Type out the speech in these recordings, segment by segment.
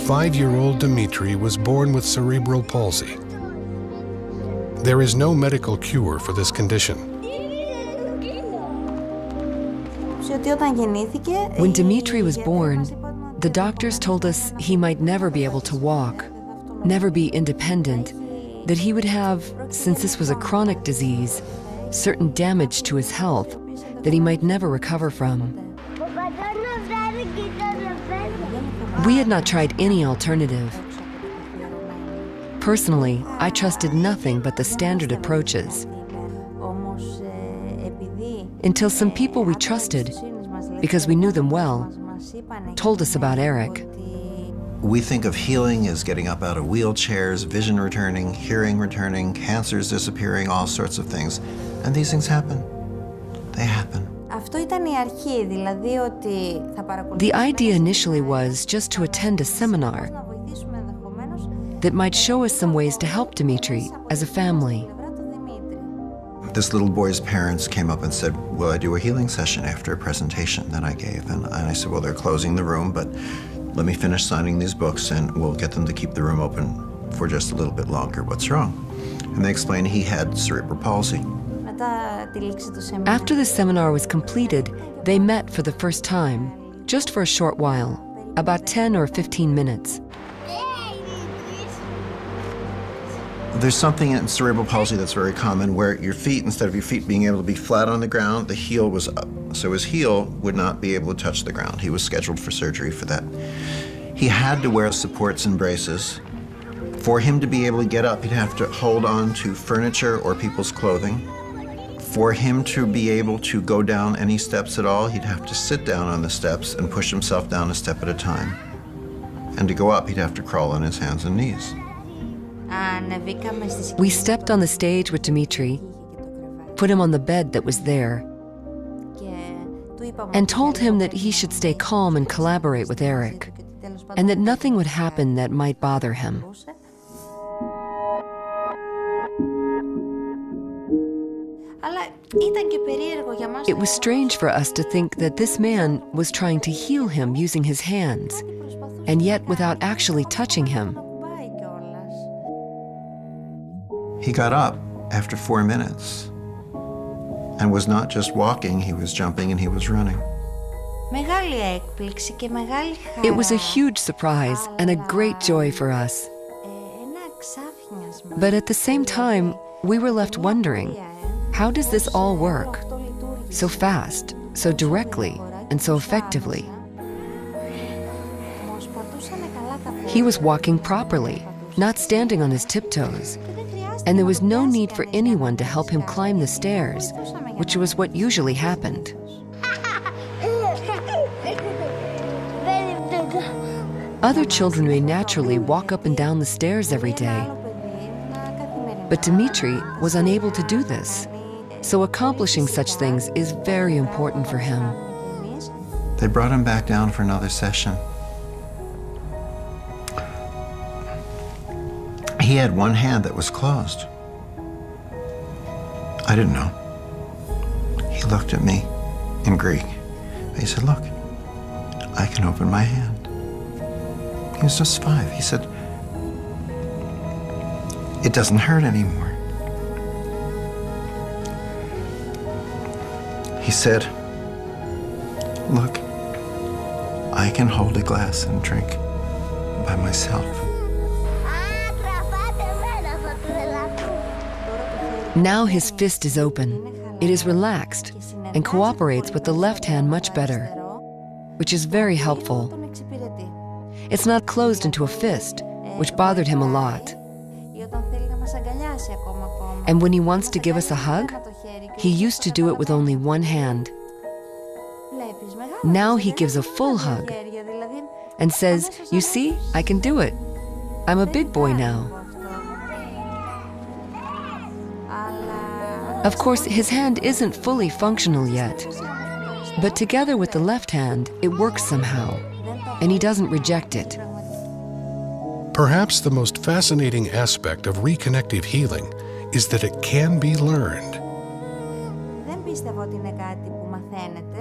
Five-year-old Dimitri was born with cerebral palsy. There is no medical cure for this condition. When Dimitri was born, the doctors told us he might never be able to walk, never be independent, that he would have, since this was a chronic disease, certain damage to his health that he might never recover from. We had not tried any alternative. Personally, I trusted nothing but the standard approaches. Until some people we trusted, because we knew them well, told us about Eric. We think of healing as getting up out of wheelchairs, vision returning, hearing returning, cancers disappearing, all sorts of things. And these things happen. They happen. The idea initially was just to attend a seminar that might show us some ways to help Dimitri as a family. This little boy's parents came up and said, will I do a healing session after a presentation that I gave? And I said, well, they're closing the room, but let me finish signing these books and we'll get them to keep the room open for just a little bit longer. What's wrong? And they explained he had cerebral palsy. After the seminar was completed, they met for the first time, just for a short while, about 10 or 15 minutes. There's something in cerebral palsy that's very common where your feet, instead of your feet being able to be flat on the ground, the heel was up. So his heel would not be able to touch the ground. He was scheduled for surgery for that. He had to wear supports and braces. For him to be able to get up, he'd have to hold on to furniture or people's clothing. For him to be able to go down any steps at all, he'd have to sit down on the steps and push himself down a step at a time. And to go up, he'd have to crawl on his hands and knees. We stepped on the stage with Dimitri, put him on the bed that was there, and told him that he should stay calm and collaborate with Eric, and that nothing would happen that might bother him. It was strange for us to think that this man was trying to heal him using his hands, and yet without actually touching him. He got up after 4 minutes and was not just walking, he was jumping and he was running. It was a huge surprise and a great joy for us. But at the same time, we were left wondering, how does this all work? So fast, so directly, and so effectively. He was walking properly, not standing on his tiptoes. And there was no need for anyone to help him climb the stairs, which was what usually happened. Other children may naturally walk up and down the stairs every day. But Dimitri was unable to do this, so accomplishing such things is very important for him. They brought him back down for another session. He had one hand that was closed. I didn't know. He looked at me in Greek. He said, look, I can open my hand. He was just 5. He said, it doesn't hurt anymore. He said, look, I can hold a glass and drink by myself. Now his fist is open. It is relaxed and cooperates with the left hand much better. which is very helpful. It's not closed into a fist, which bothered him a lot. And when he wants to give us a hug, he used to do it with only one hand. Now he gives a full hug and says, "You see, I can do it. I'm a big boy now." Of course, his hand isn't fully functional yet, but together with the left hand, it works somehow, and he doesn't reject it. Perhaps the most fascinating aspect of reconnective healing is that it can be learned.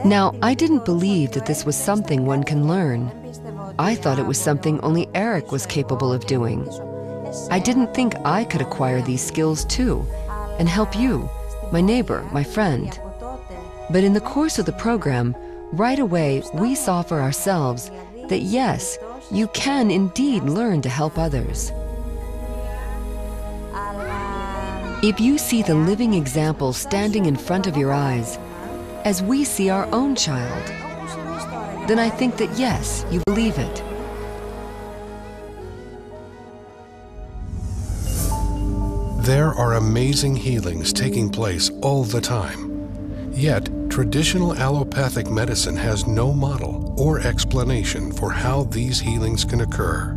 Now, I didn't believe that this was something one can learn. I thought it was something only Eric was capable of doing. I didn't think I could acquire these skills too, and help you, my neighbor, my friend. But in the course of the program, right away we saw for ourselves that yes, you can indeed learn to help others. If you see the living example standing in front of your eyes, as we see our own child, then I think that yes, you believe it. There are amazing healings taking place all the time. Yet, traditional allopathic medicine has no model or explanation for how these healings can occur.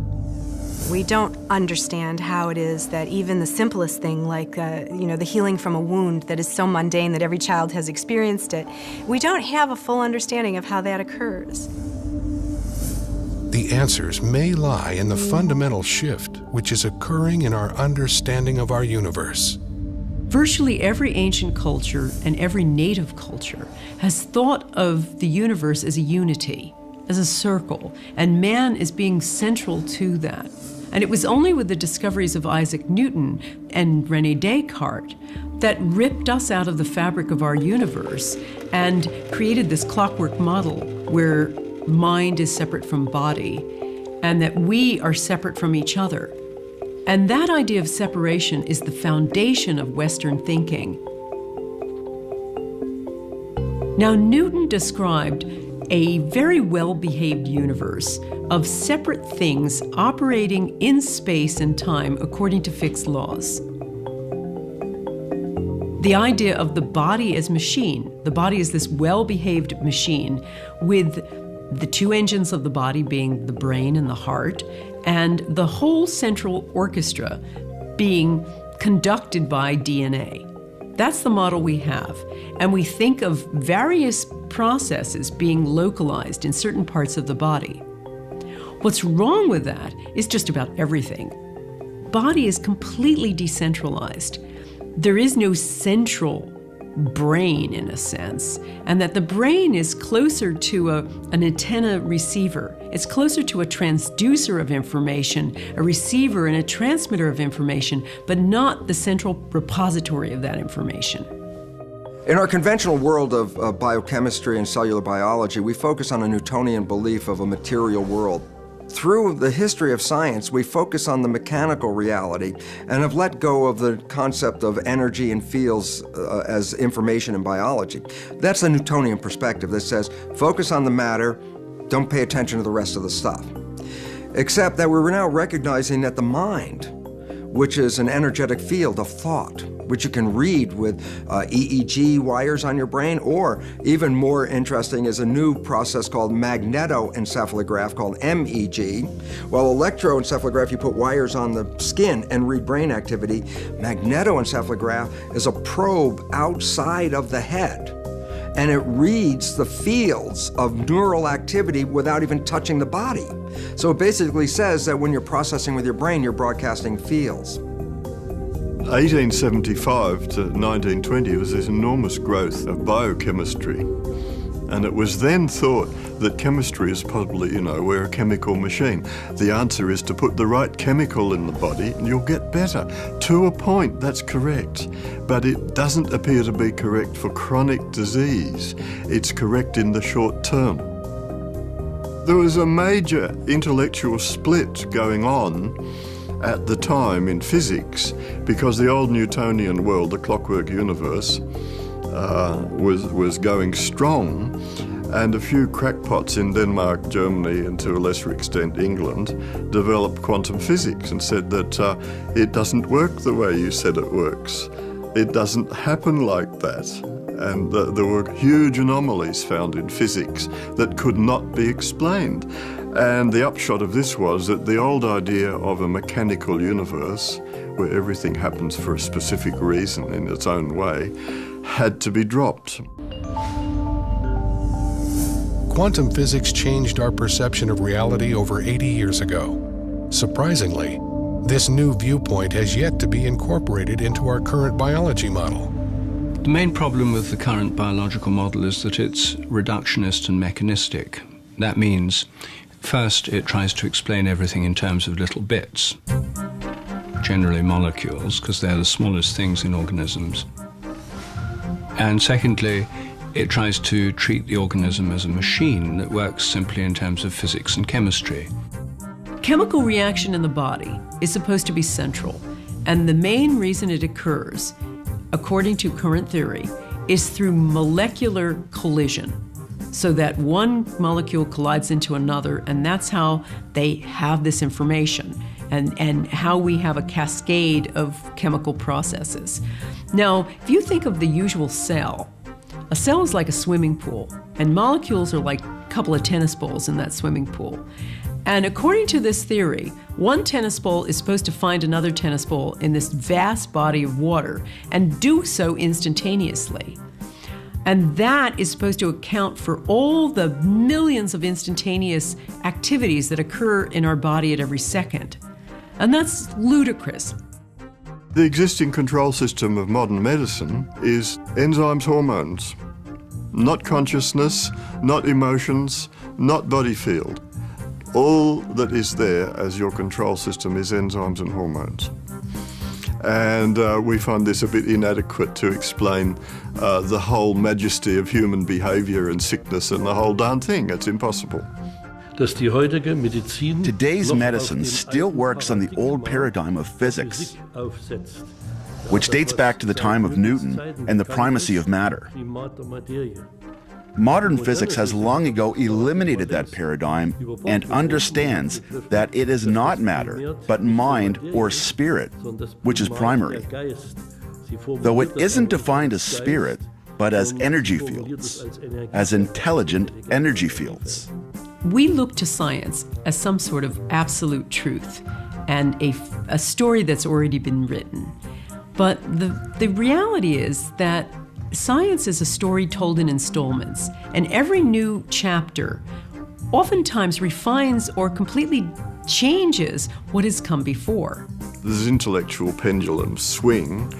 We don't understand how it is that even the simplest thing, like the healing from a wound that is so mundane that every child has experienced it, we don't have a full understanding of how that occurs. The answers may lie in the fundamental shift which is occurring in our understanding of our universe. Virtually every ancient culture and every native culture has thought of the universe as a unity, as a circle, and man is being central to that. And it was only with the discoveries of Isaac Newton and René Descartes that ripped us out of the fabric of our universe and created this clockwork model where mind is separate from body and that we are separate from each other. And that idea of separation is the foundation of Western thinking. Now, Newton described a very well-behaved universe of separate things operating in space and time according to fixed laws. The idea of the body as machine. The body is this well-behaved machine with the two engines of the body being the brain and the heart, and the whole central orchestra being conducted by DNA. That's the model we have. And we think of various processes being localized in certain parts of the body. What's wrong with that is just about everything. Body is completely decentralized. There is no central brain in a sense, and that the brain is closer to an antenna receiver. It's closer to a transducer of information, a receiver and a transmitter of information, but not the central repository of that information. In our conventional world of biochemistry and cellular biology, we focus on a Newtonian belief of a material world. Through the history of science, we focus on the mechanical reality and have let go of the concept of energy and fields as information in biology. That's the Newtonian perspective that says, focus on the matter, don't pay attention to the rest of the stuff. Except that we're now recognizing that the mind, which is an energetic field of thought, which you can read with EEG wires on your brain, or even more interesting is a new process called magnetoencephalograph called MEG. While electroencephalograph, you put wires on the skin and read brain activity, magnetoencephalograph is a probe outside of the head, and it reads the fields of neural activity without even touching the body. So it basically says that when you're processing with your brain, you're broadcasting fields. 1875 to 1920 was this enormous growth of biochemistry, and it was then thought that chemistry is possibly, we're a chemical machine. The answer is to put the right chemical in the body and you'll get better. To a point, that's correct, but it doesn't appear to be correct for chronic disease. It's correct in the short term. There was a major intellectual split going on at the time in physics, because the old Newtonian world, the clockwork universe, was going strong, And a few crackpots in Denmark, Germany, and to a lesser extent England, developed quantum physics and said that it doesn't work the way you said it works. It doesn't happen like that. And there were huge anomalies found in physics that could not be explained. And the upshot of this was that the old idea of a mechanical universe, where everything happens for a specific reason in its own way, had to be dropped. Quantum physics changed our perception of reality over 80 years ago. Surprisingly, this new viewpoint has yet to be incorporated into our current biology model. The main problem with the current biological model is that it's reductionist and mechanistic. That means, first, it tries to explain everything in terms of little bits, generally molecules, because they're the smallest things in organisms. And secondly, it tries to treat the organism as a machine that works simply in terms of physics and chemistry. Chemical reaction in the body is supposed to be central, and the main reason it occurs, according to current theory, is through molecular collision, so that one molecule collides into another, and that's how they have this information, and how we have a cascade of chemical processes. Now, if you think of the usual cell, a cell is like a swimming pool, and molecules are like a couple of tennis balls in that swimming pool. And according to this theory, one tennis ball is supposed to find another tennis ball in this vast body of water and do so instantaneously. And that is supposed to account for all the millions of instantaneous activities that occur in our body at every second. And that's ludicrous. The existing control system of modern medicine is enzymes, hormones. Not consciousness, not emotions, not body field. All that is there as your control system is enzymes and hormones. And we find this a bit inadequate to explain the whole majesty of human behavior and sickness and the whole darn thing. It's impossible. Today's medicine still works on the old paradigm of physics, which dates back to the time of Newton and the primacy of matter. Modern physics has long ago eliminated that paradigm and understands that it is not matter, but mind or spirit, which is primary. Though it isn't defined as spirit, but as energy fields, as intelligent energy fields. We look to science as some sort of absolute truth and a story that's already been written. But the reality is that science is a story told in installments, and every new chapter oftentimes refines or completely changes what has come before. This intellectual pendulum swing,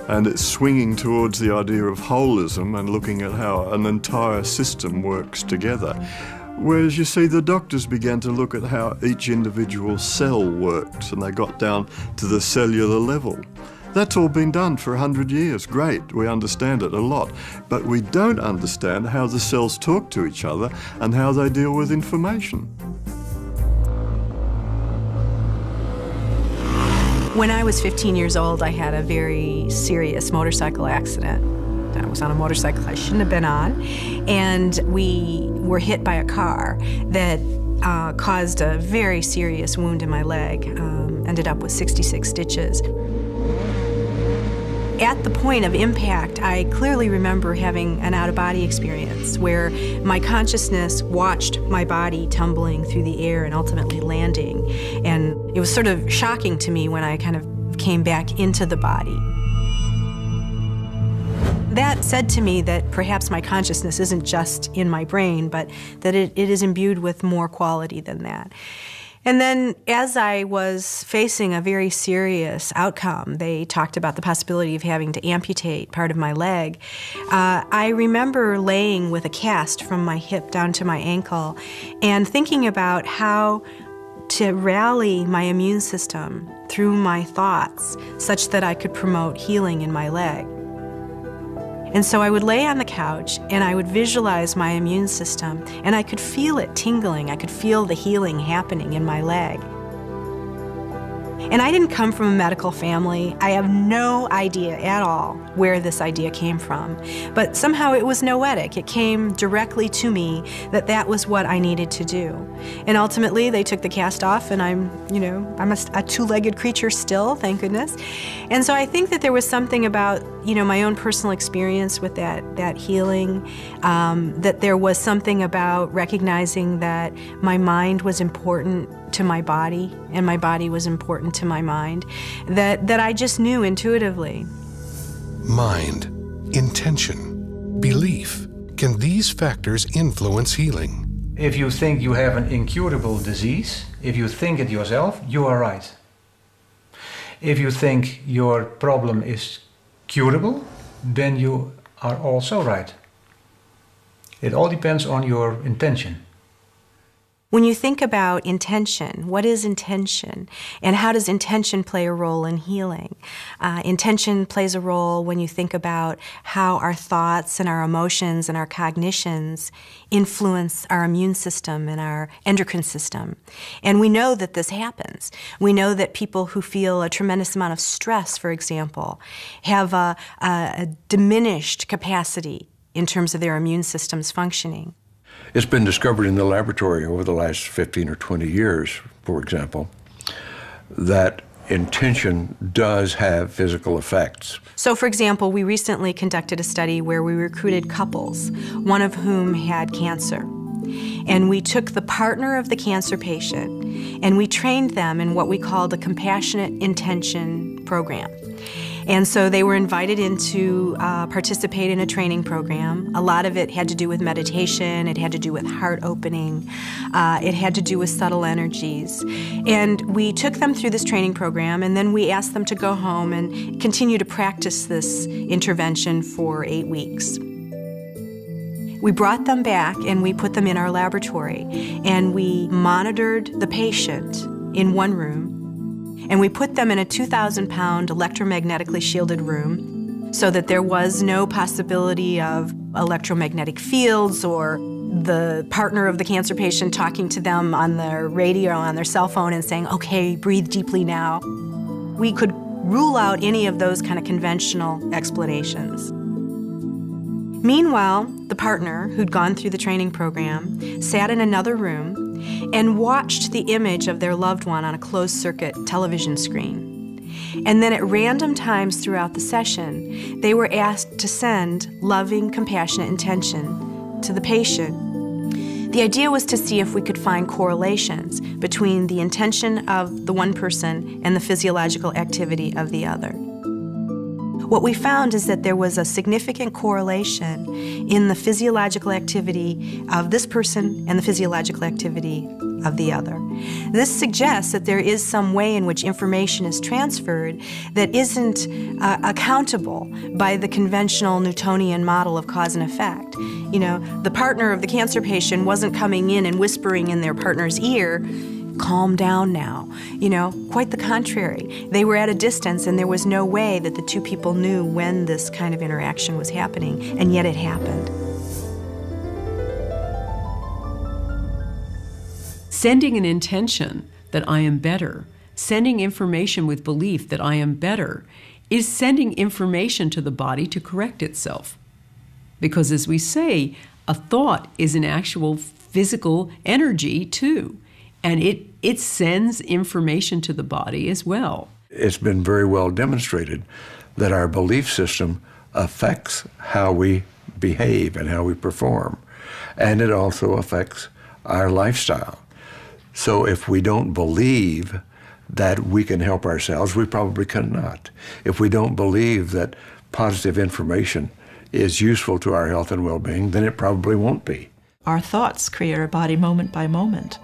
and it's swinging towards the idea of holism and looking at how an entire system works together. Whereas you see the doctors began to look at how each individual cell worked, and they got down to the cellular level. That's all been done for 100 years. Great, we understand it a lot. But we don't understand how the cells talk to each other and how they deal with information. When I was 15 years old, I had a very serious motorcycle accident. I was on a motorcycle I shouldn't have been on, and we were hit by a car that caused a very serious wound in my leg, ended up with 66 stitches. At the point of impact, I clearly remember having an out-of-body experience where my consciousness watched my body tumbling through the air and ultimately landing. And it was sort of shocking to me when I kind of came back into the body. That said to me that perhaps my consciousness isn't just in my brain, but that it is imbued with more quality than that. And then as I was facing a very serious outcome, they talked about the possibility of having to amputate part of my leg. I remember laying with a cast from my hip down to my ankle and thinking about how to rally my immune system through my thoughts such that I could promote healing in my leg. And so I would lay on the couch and I would visualize my immune system, and I could feel it tingling. I could feel the healing happening in my leg. And I didn't come from a medical family. I have no idea at all where this idea came from. But somehow it was noetic. It came directly to me that that was what I needed to do. And ultimately, they took the cast off, and I'm a two-legged creature still, thank goodness. And so I think that there was something about, my own personal experience with that healing, that there was something about recognizing that my mind was important to my body, and my body was important to my mind, that I just knew intuitively. Mind, intention, belief. Can these factors influence healing? If you think you have an incurable disease, if you think it yourself, you are right. If you think your problem is curable, then you are also right. It all depends on your intention. When you think about intention, what is intention? And how does intention play a role in healing? Intention plays a role when you think about how our thoughts and our emotions and our cognitions influence our immune system and our endocrine system. And we know that this happens. We know that people who feel a tremendous amount of stress, for example, have a diminished capacity in terms of their immune system's functioning. It's been discovered in the laboratory over the last 15 or 20 years, for example, that intention does have physical effects. So, for example, we recently conducted a study where we recruited couples, one of whom had cancer. And we took the partner of the cancer patient and we trained them in what we called a compassionate intention program. And so they were invited in to participate in a training program. A lot of it had to do with meditation, it had to do with heart opening, it had to do with subtle energies. And we took them through this training program, and then we asked them to go home and continue to practice this intervention for 8 weeks. We brought them back and we put them in our laboratory, and we monitored the patient in one room. And we put them in a 2,000-pound electromagnetically shielded room so that there was no possibility of electromagnetic fields or the partner of the cancer patient talking to them on their radio or on their cell phone and saying, okay, breathe deeply now. We could rule out any of those kind of conventional explanations. Meanwhile, the partner who'd gone through the training program sat in another room and watched the image of their loved one on a closed-circuit television screen. And then at random times throughout the session, they were asked to send loving, compassionate intention to the patient. The idea was to see if we could find correlations between the intention of the one person and the physiological activity of the other. What we found is that there was a significant correlation in the physiological activity of this person and the physiological activity of the other. This suggests that there is some way in which information is transferred that isn't accountable by the conventional Newtonian model of cause and effect. The partner of the cancer patient wasn't coming in and whispering in their partner's ear, calm down now. Quite the contrary. They were at a distance, and there was no way that the two people knew when this kind of interaction was happening, and yet it happened. Sending an intention that I am better, sending information with belief that I am better, is sending information to the body to correct itself. Because as we say, a thought is an actual physical energy too. And it sends information to the body as well. It's been very well demonstrated that our belief system affects how we behave and how we perform. And it also affects our lifestyle. So if we don't believe that we can help ourselves, we probably cannot. If we don't believe that positive information is useful to our health and well-being, then it probably won't be. Our thoughts create our body moment by moment.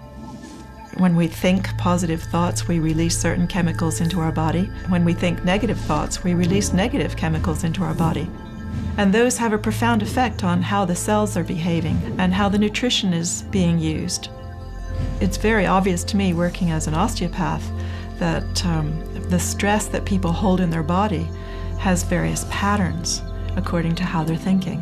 When we think positive thoughts, we release certain chemicals into our body. When we think negative thoughts, we release negative chemicals into our body. And those have a profound effect on how the cells are behaving and how the nutrition is being used. It's very obvious to me, working as an osteopath, that the stress that people hold in their body has various patterns according to how they're thinking.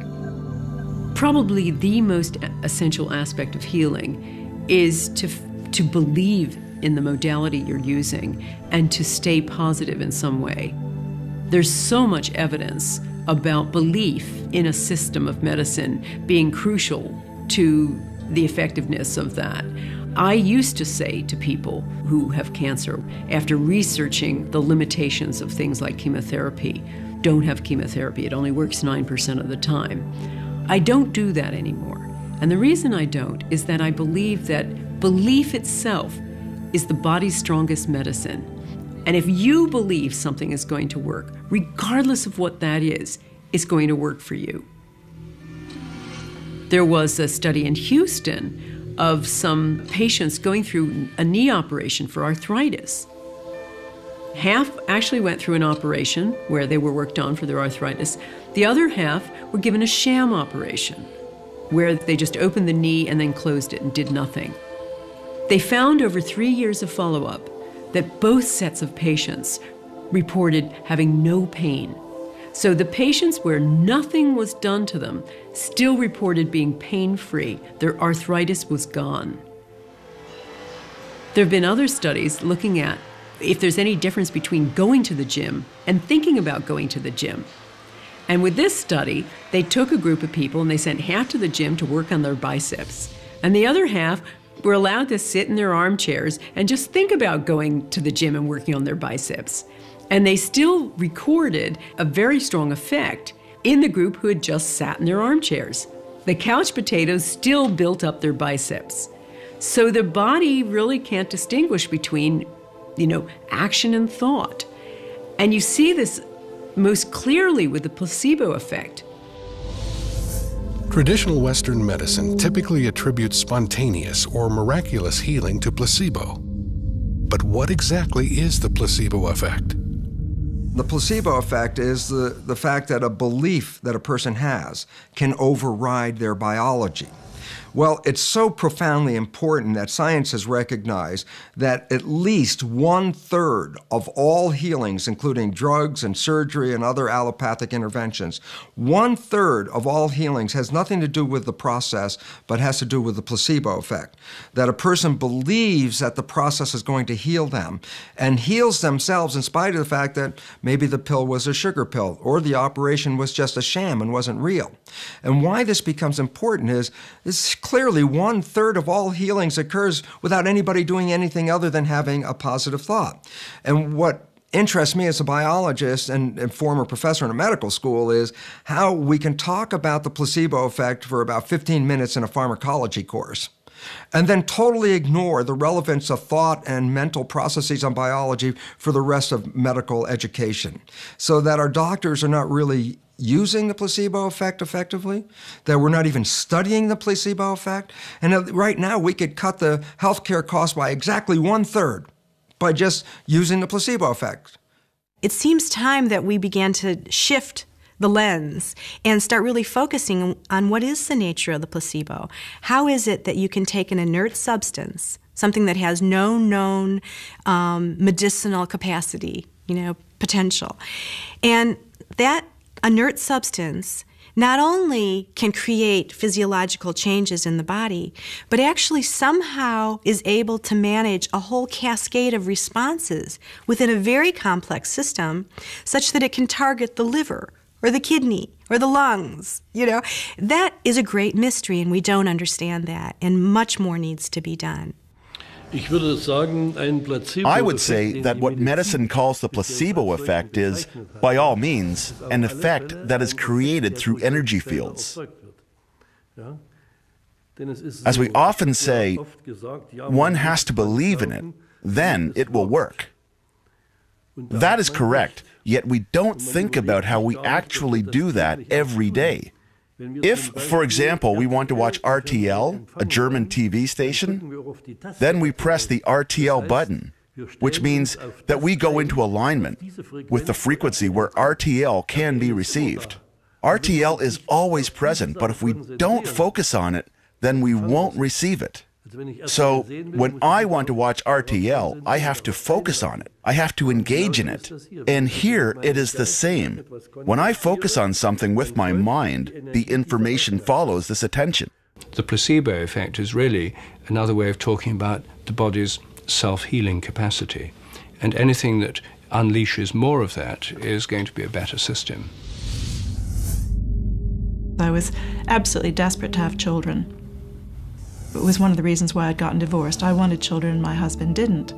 Probably the most essential aspect of healing is to believe in the modality you're using and to stay positive in some way. There's so much evidence about belief in a system of medicine being crucial to the effectiveness of that. I used to say to people who have cancer, after researching the limitations of things like chemotherapy, don't have chemotherapy, it only works 9% of the time. I don't do that anymore. And the reason I don't is that I believe that belief itself is the body's strongest medicine. And if you believe something is going to work, regardless of what that is, it's going to work for you. There was a study in Houston of some patients going through a knee operation for arthritis. Half actually went through an operation where they were worked on for their arthritis. The other half were given a sham operation where they just opened the knee and then closed it and did nothing. They found over 3 years of follow-up that both sets of patients reported having no pain. So the patients where nothing was done to them still reported being pain-free. Their arthritis was gone. There have been other studies looking at if there's any difference between going to the gym and thinking about going to the gym. And with this study, they took a group of people and they sent half to the gym to work on their biceps, and the other half were allowed to sit in their armchairs and just think about going to the gym and working on their biceps. And they still recorded a very strong effect in the group who had just sat in their armchairs. The couch potatoes still built up their biceps. So the body really can't distinguish between, action and thought. And you see this most clearly with the placebo effect. Traditional Western medicine typically attributes spontaneous or miraculous healing to placebo. But what exactly is the placebo effect? The placebo effect is the fact that a belief that a person has can override their biology. Well, it's so profoundly important that science has recognized that at least 1/3 of all healings, including drugs and surgery and other allopathic interventions, 1/3 of all healings has nothing to do with the process, but has to do with the placebo effect. That a person believes that the process is going to heal them and heals themselves in spite of the fact that maybe the pill was a sugar pill or the operation was just a sham and wasn't real. And why this becomes important is clearly 1/3 of all healings occurs without anybody doing anything other than having a positive thought. And what interests me as a biologist and former professor in a medical school is how we can talk about the placebo effect for about 15 minutes in a pharmacology course, and then totally ignore the relevance of thought and mental processes on biology for the rest of medical education, so that our doctors are not really using the placebo effect effectively, that we're not even studying the placebo effect, and right now we could cut the healthcare costs by exactly 1/3 by just using the placebo effect. It seems time that we began to shift the lens and start really focusing on what is the nature of the placebo. How is it that you can take an inert substance, something that has no known medicinal capacity, potential, and that inert substance not only can create physiological changes in the body, but actually somehow is able to manage a whole cascade of responses within a very complex system such that it can target the liver or the kidney or the lungs. That is a great mystery, and we don't understand that, and much more needs to be done. I would say that what medicine calls the placebo effect is, by all means, an effect that is created through energy fields. As we often say, one has to believe in it, then it will work. That is correct, yet we don't think about how we actually do that every day. If, for example, we want to watch RTL, a German TV station, then we press the RTL button, which means that we go into alignment with the frequency where RTL can be received. RTL is always present, but if we don't focus on it, then we won't receive it. So when I want to watch RTL, I have to focus on it. I have to engage in it. And here it is the same. When I focus on something with my mind, the information follows this attention. The placebo effect is really another way of talking about the body's self-healing capacity. And anything that unleashes more of that is going to be a better system. I was absolutely desperate to have children. It was one of the reasons why I'd gotten divorced. I wanted children, my husband didn't.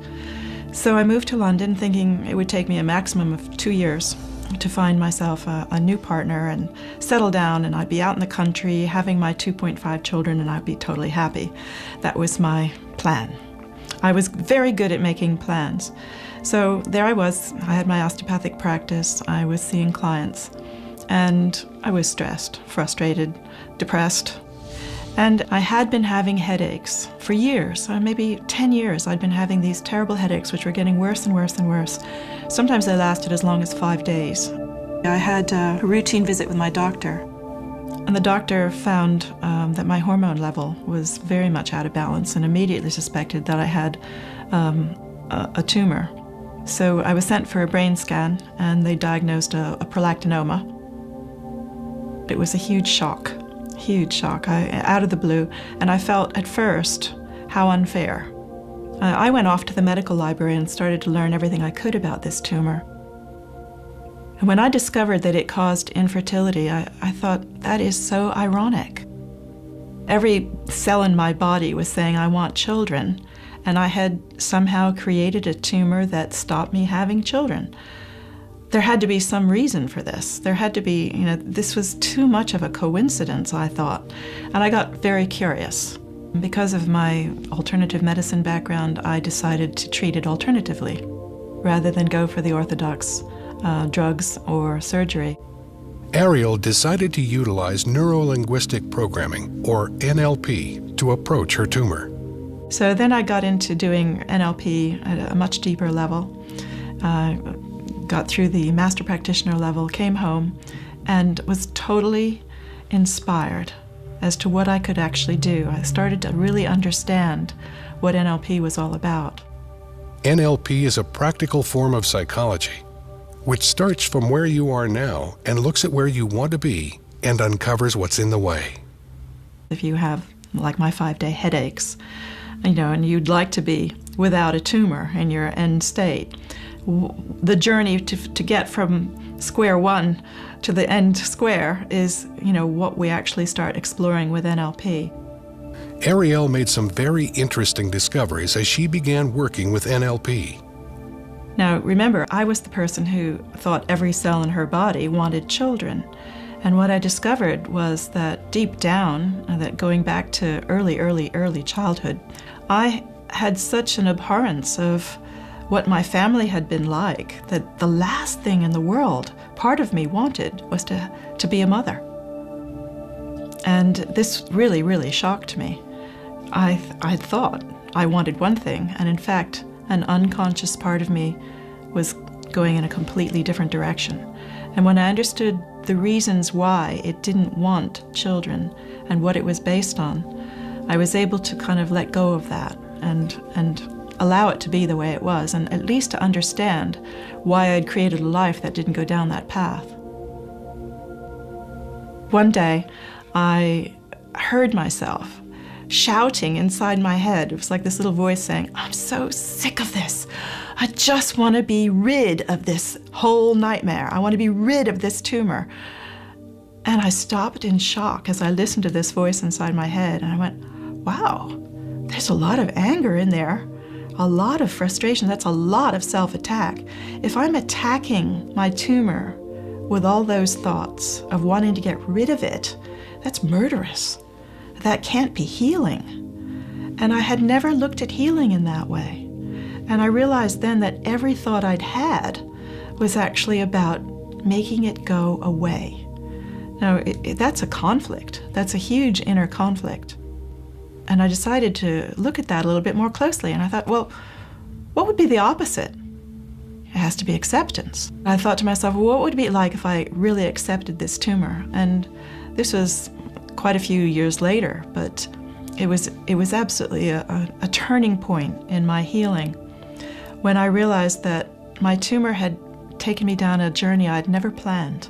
So I moved to London thinking it would take me a maximum of 2 years to find myself a new partner and settle down, and I'd be out in the country having my 2.5 children and I'd be totally happy. That was my plan. I was very good at making plans. So there I was. I had my osteopathic practice. I was seeing clients. And I was stressed, frustrated, depressed. And I had been having headaches for years, maybe 10 years. I'd been having these terrible headaches, which were getting worse and worse and worse. Sometimes they lasted as long as 5 days. I had a routine visit with my doctor, and the doctor found that my hormone level was very much out of balance and immediately suspected that I had a tumor. So I was sent for a brain scan, and they diagnosed a prolactinoma. It was a huge shock, out of the blue, and I felt at first how unfair. I went off to the medical library and started to learn everything I could about this tumor. And when I discovered that it caused infertility, I thought, that is so ironic. Every cell in my body was saying, I want children, and I had somehow created a tumor that stopped me having children. There had to be some reason for this. There had to be, this was too much of a coincidence, I thought. And I got very curious. Because of my alternative medicine background, I decided to treat it alternatively, rather than go for the orthodox drugs or surgery. Ariel decided to utilize neuro-linguistic programming, or NLP, to approach her tumor. So then I got into doing NLP at a much deeper level. Got through the master practitioner level, came home, and was totally inspired as to what I could actually do. I started to really understand what NLP was all about. NLP is a practical form of psychology, which starts from where you are now and looks at where you want to be and uncovers what's in the way. If you have, like my 5-day headaches, and you'd like to be without a tumor in your end state, the journey to get from square one to the end square is, what we actually start exploring with NLP. Ariel made some very interesting discoveries as she began working with NLP. Now, remember, I was the person who thought every cell in her body wanted children. And what I discovered was that deep down, that going back to early childhood, I had such an abhorrence of what my family had been like, that the last thing in the world part of me wanted was to be a mother. And this really, really shocked me. I thought I wanted one thing, and in fact, an unconscious part of me was going in a completely different direction. And when I understood the reasons why it didn't want children and what it was based on, I was able to kind of let go of that and allow it to be the way it was, and at least to understand why I'd created a life that didn't go down that path. One day, I heard myself shouting inside my head. It was like this little voice saying, I'm so sick of this. I just want to be rid of this whole nightmare. I want to be rid of this tumor. And I stopped in shock as I listened to this voice inside my head, and I went, wow, there's a lot of anger in there. A lot of frustration. That's a lot of self-attack. If I'm attacking my tumor with all those thoughts of wanting to get rid of it, that's murderous. That can't be healing. And I had never looked at healing in that way. And I realized then that every thought I'd had was actually about making it go away. Now, that's a conflict. That's a huge inner conflict. And I decided to look at that a little bit more closely, and I thought, well, what would be the opposite? It has to be acceptance. I thought to myself, well, what would it be like if I really accepted this tumor? And this was quite a few years later, but it was absolutely a turning point in my healing when I realized that my tumor had taken me down a journey I'd never planned.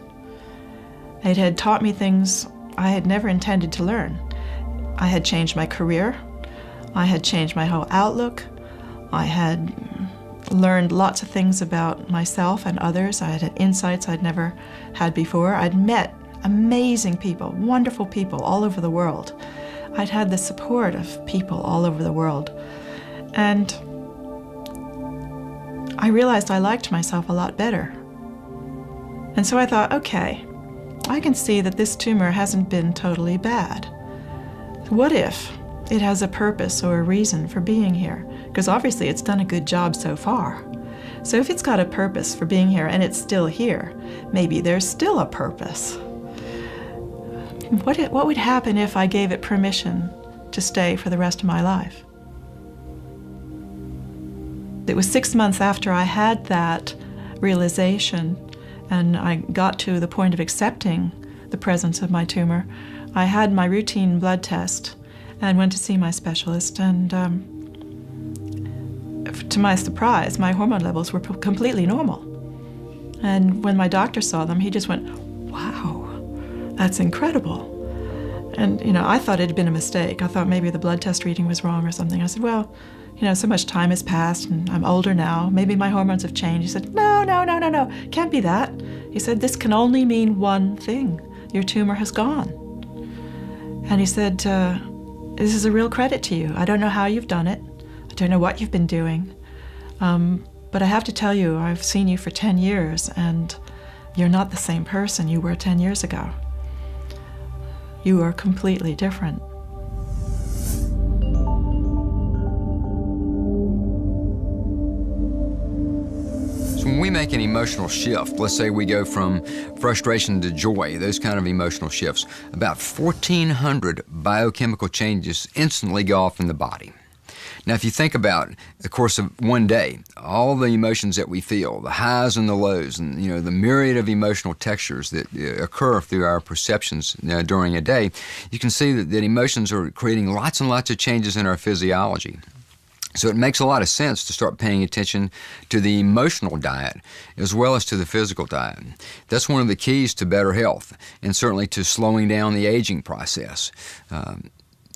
It had taught me things I had never intended to learn. I had changed my career. I had changed my whole outlook. I had learned lots of things about myself and others. I had insights I'd never had before. I'd met amazing people, wonderful people all over the world. I'd had the support of people all over the world. And I realized I liked myself a lot better. And so I thought, okay, I can see that this tumor hasn't been totally bad. What if it has a purpose or a reason for being here? Because obviously it's done a good job so far. So if it's got a purpose for being here and it's still here, maybe there's still a purpose. What would happen if I gave it permission to stay for the rest of my life? It was 6 months after I had that realization and I got to the point of accepting the presence of my tumor. I had my routine blood test and went to see my specialist, and to my surprise, my hormone levels were completely normal. And when my doctor saw them, he just went, wow, that's incredible. And, you know, I thought it had been a mistake. I thought maybe the blood test reading was wrong or something. I said, well, you know, so much time has passed and I'm older now. Maybe my hormones have changed. He said, no, can't be that. He said, this can only mean one thing. Your tumor has gone. And he said, this is a real credit to you. I don't know how you've done it. I don't know what you've been doing. But I have to tell you, I've seen you for 10 years and you're not the same person you were 10 years ago. You are completely different. When we make an emotional shift, let's say we go from frustration to joy, those kind of emotional shifts, about 1,400 biochemical changes instantly go off in the body. Now, if you think about the course of one day, all the emotions that we feel, the highs and the lows, and you know the myriad of emotional textures that occur through our perceptions during a day, you can see that emotions are creating lots and lots of changes in our physiology. So it makes a lot of sense to start paying attention to the emotional diet as well as to the physical diet. That's one of the keys to better health and certainly to slowing down the aging process.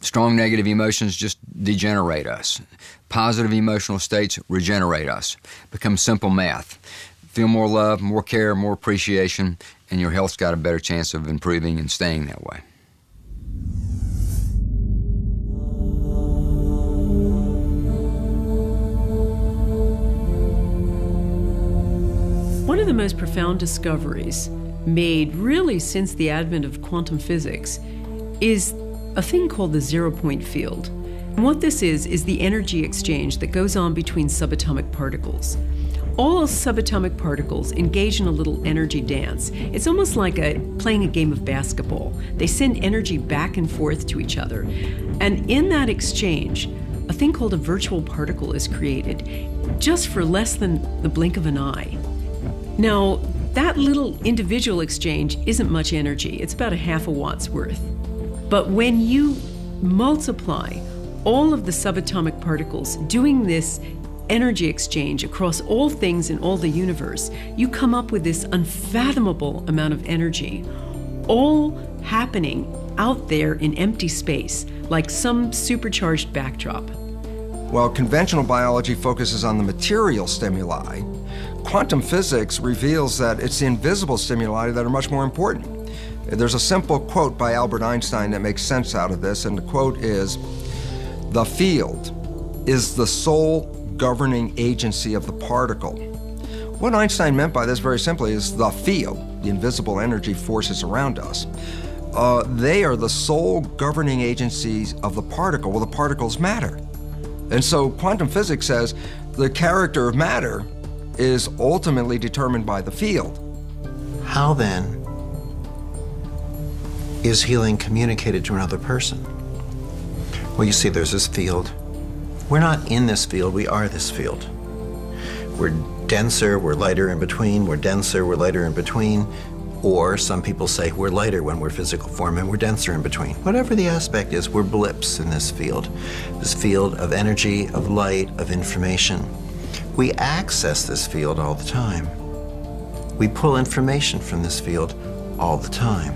Strong negative emotions just degenerate us. Positive emotional states regenerate us. Become simple math. Feel more love, more care, more appreciation, and your health's got a better chance of improving and staying that way. One of the most profound discoveries made really since the advent of quantum physics is a thing called the zero-point field. And what this is the energy exchange that goes on between subatomic particles. All subatomic particles engage in a little energy dance. It's almost like playing a game of basketball. They send energy back and forth to each other. And in that exchange, a thing called a virtual particle is created just for less than the blink of an eye. Now, that little individual exchange isn't much energy. It's about a half a watt's worth. But when you multiply all of the subatomic particles doing this energy exchange across all things in all the universe, you come up with this unfathomable amount of energy, all happening out there in empty space, like some supercharged backdrop. While conventional biology focuses on the material stimuli, quantum physics reveals that it's the invisible stimuli that are much more important. There's a simple quote by Albert Einstein that makes sense out of this, and the quote is, "The field is the sole governing agency of the particle." What Einstein meant by this very simply is the field, the invisible energy forces around us, they are the sole governing agencies of the particle. Well, the particles matter. And so quantum physics says the character of matter is ultimately determined by the field. How then is healing communicated to another person? Well, you see, there's this field. We're not in this field, we are this field. We're denser, we're lighter in between, we're denser, we're lighter in between, or some people say we're lighter when we're physical form and we're denser in between. Whatever the aspect is, we're blips in this field of energy, of light, of information. We access this field all the time. We pull information from this field all the time.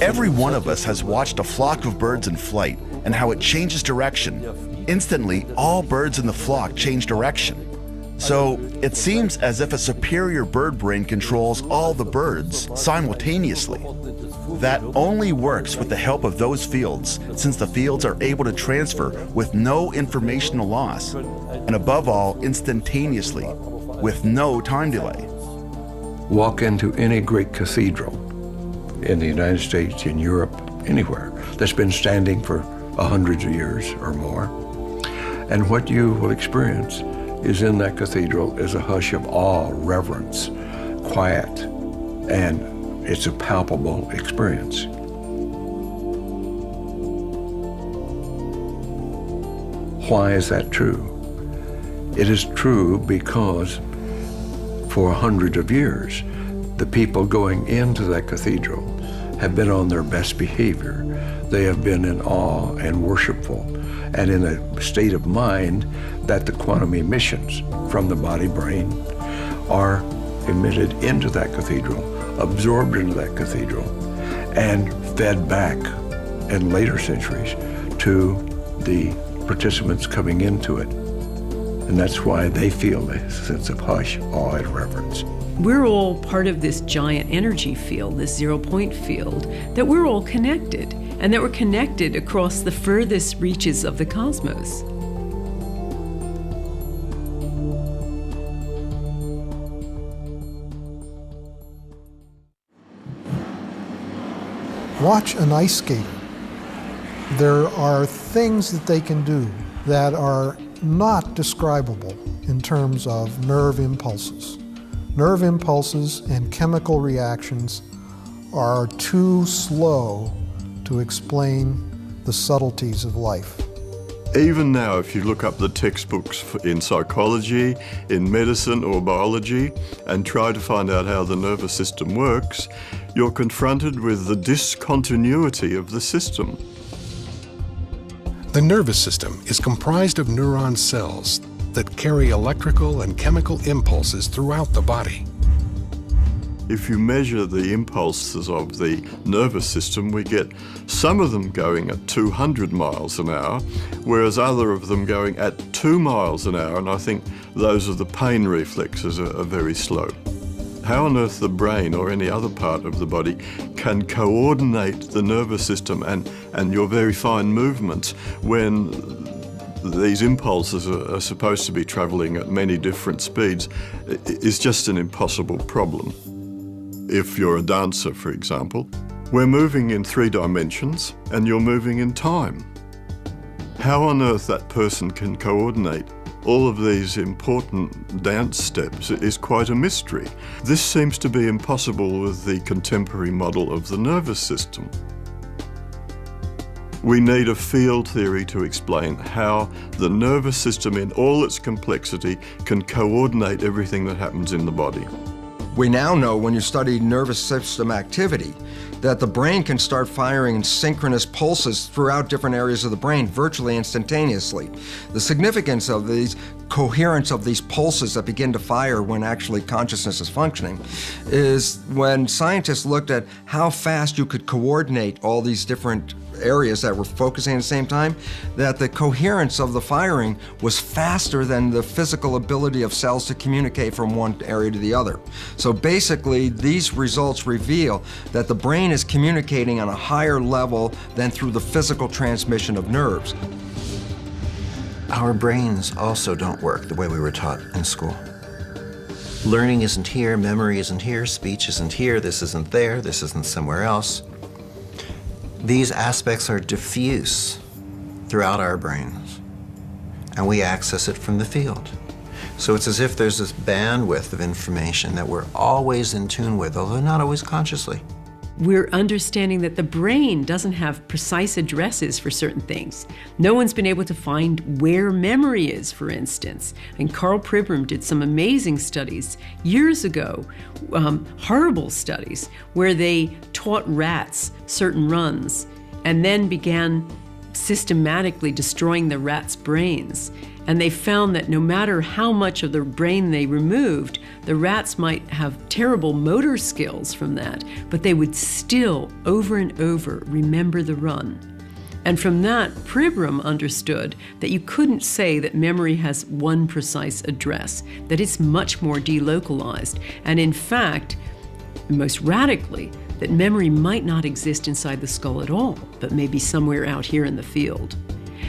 Every one of us has watched a flock of birds in flight and how it changes direction. Instantly, all birds in the flock change direction. So it seems as if a superior bird brain controls all the birds simultaneously. That only works with the help of those fields, since the fields are able to transfer with no informational loss, and above all, instantaneously, with no time delay. Walk into any great cathedral in the United States, in Europe, anywhere, that's been standing for hundreds of years or more. And what you will experience is in that cathedral is a hush of awe, reverence, quiet, and it's a palpable experience. Why is that true? It is true because for hundreds of years, the people going into that cathedral have been on their best behavior. They have been in awe and worshipful and in a state of mind that the quantum emissions from the body-brain are emitted into that cathedral, absorbed into that cathedral, and fed back in later centuries to the participants coming into it. And that's why they feel a sense of hush, awe, and reverence. We're all part of this giant energy field, this zero-point field, that we're all connected, and that we're connected across the furthest reaches of the cosmos. Watch an ice skater. There are things that they can do that are not describable in terms of nerve impulses. Nerve impulses and chemical reactions are too slow to explain the subtleties of life. Even now, if you look up the textbooks in psychology, in medicine or biology, and try to find out how the nervous system works, you're confronted with the discontinuity of the system. The nervous system is comprised of neuron cells that carry electrical and chemical impulses throughout the body. If you measure the impulses of the nervous system, we get some of them going at 200 miles an hour, whereas other of them going at 2 miles an hour, and I think those of the pain reflexes are very slow. How on earth the brain or any other part of the body can coordinate the nervous system and your very fine movements when these impulses are supposed to be travelling at many different speeds is just an impossible problem. If you're a dancer, for example, we're moving in 3 dimensions and you're moving in time. How on earth that person can coordinate all of these important dance steps is quite a mystery. This seems to be impossible with the contemporary model of the nervous system. We need a field theory to explain how the nervous system in all its complexity can coordinate everything that happens in the body. We now know when you study nervous system activity that the brain can start firing in synchronous pulses throughout different areas of the brain virtually instantaneously. The significance of these coherence of these pulses that begin to fire when actually consciousness is functioning is when scientists looked at how fast you could coordinate all these different areas that were focusing at the same time, that the coherence of the firing was faster than the physical ability of cells to communicate from one area to the other. So basically, these results reveal that the brain is communicating on a higher level than through the physical transmission of nerves. Our brains also don't work the way we were taught in school. Learning isn't here, memory isn't here, speech isn't here, this isn't there, this isn't somewhere else. These aspects are diffuse throughout our brains, and we access it from the field. So it's as if there's this bandwidth of information that we're always in tune with, although not always consciously. We're understanding that the brain doesn't have precise addresses for certain things. No one's been able to find where memory is, for instance. And Carl Pribram did some amazing studies years ago, horrible studies, where they taught rats certain runs and then began systematically destroying the rats' brains. And they found that no matter how much of the brain they removed, the rats might have terrible motor skills from that, but they would still, over and over, remember the run. And from that, Pribram understood that you couldn't say that memory has one precise address, that it's much more delocalized. And in fact, most radically, that memory might not exist inside the skull at all, but maybe somewhere out here in the field.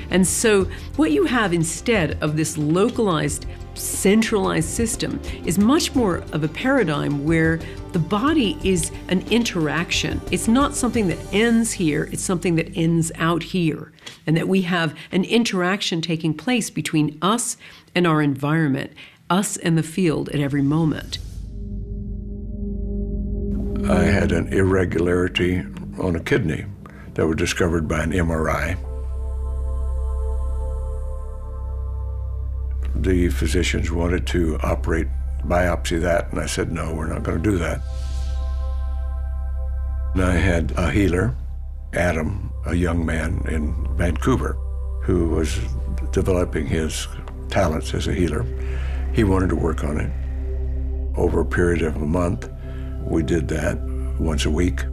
And so what you have instead of this localized, centralized system is much more of a paradigm where the body is an interaction. It's not something that ends here, it's something that ends out here. And that we have an interaction taking place between us and our environment, us and the field at every moment. I had an irregularity on a kidney that was discovered by an MRI. The physicians wanted to biopsy that, and I said, no, we're not going to do that. And I had a healer, Adam, a young man in Vancouver, who was developing his talents as a healer. He wanted to work on it. Over a period of a month, we did that once a week.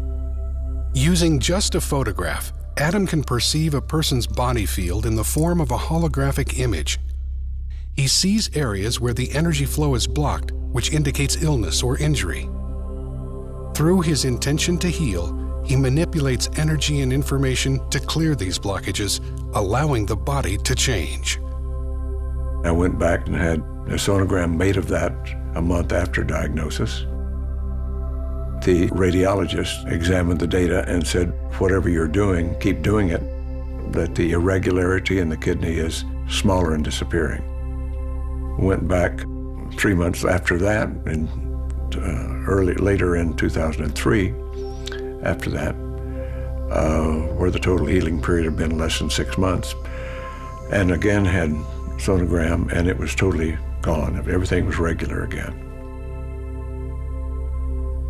Using just a photograph, Adam can perceive a person's body field in the form of a holographic image. He sees areas where the energy flow is blocked, which indicates illness or injury. Through his intention to heal, he manipulates energy and information to clear these blockages, allowing the body to change. I went back and had a sonogram made of that a month after diagnosis. The radiologist examined the data and said, whatever you're doing, keep doing it, that the irregularity in the kidney is smaller and disappearing. Went back 3 months after that, and later in 2003, after that, where the total healing period had been less than 6 months, and again had sonogram, and it was totally gone. Everything was regular again.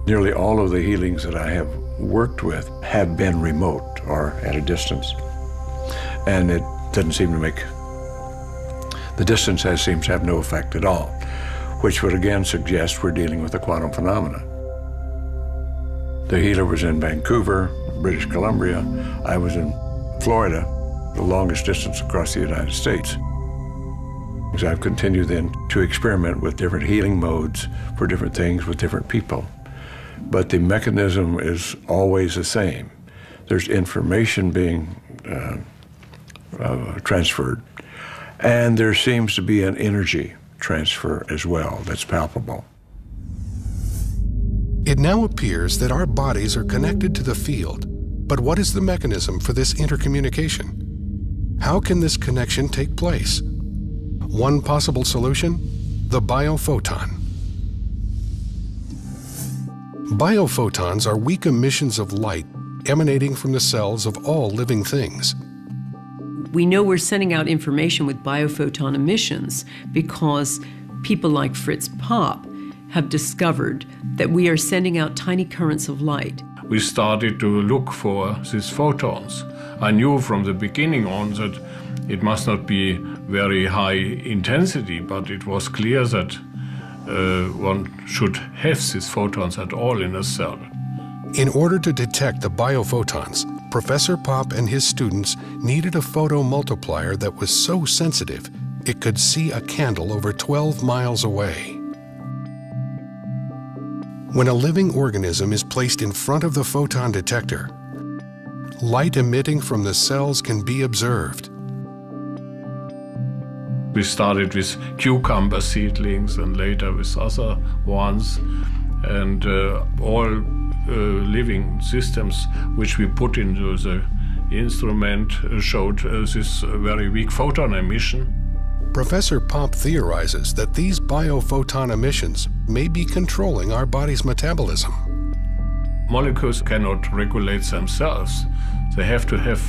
Nearly all of the healings that I have worked with have been remote or at a distance, and it doesn't seem to make the distance seems to have no effect at all, which would again suggest we're dealing with a quantum phenomena. The healer was in Vancouver, British Columbia. I was in Florida, the longest distance across the United States. So I've continued then to experiment with different healing modes for different things with different people. But the mechanism is always the same. There's information being transferred. And there seems to be an energy transfer as well that's palpable. It now appears that our bodies are connected to the field, but what is the mechanism for this intercommunication? How can this connection take place? One possible solution: the biophoton. Biophotons are weak emissions of light emanating from the cells of all living things. We know we're sending out information with biophoton emissions because people like Fritz-Albert Popp have discovered that we are sending out tiny currents of light. We started to look for these photons. I knew from the beginning on that it must not be very high intensity, but it was clear that one should have these photons at all in a cell. In order to detect the biophotons, Professor Popp and his students needed a photomultiplier that was so sensitive it could see a candle over 12 miles away. When a living organism is placed in front of the photon detector, light emitting from the cells can be observed. We started with cucumber seedlings and later with other ones, and all living systems which we put into the instrument showed this very weak photon emission. Professor Popp theorizes that these biophoton emissions may be controlling our body's metabolism. Molecules cannot regulate themselves. They have to have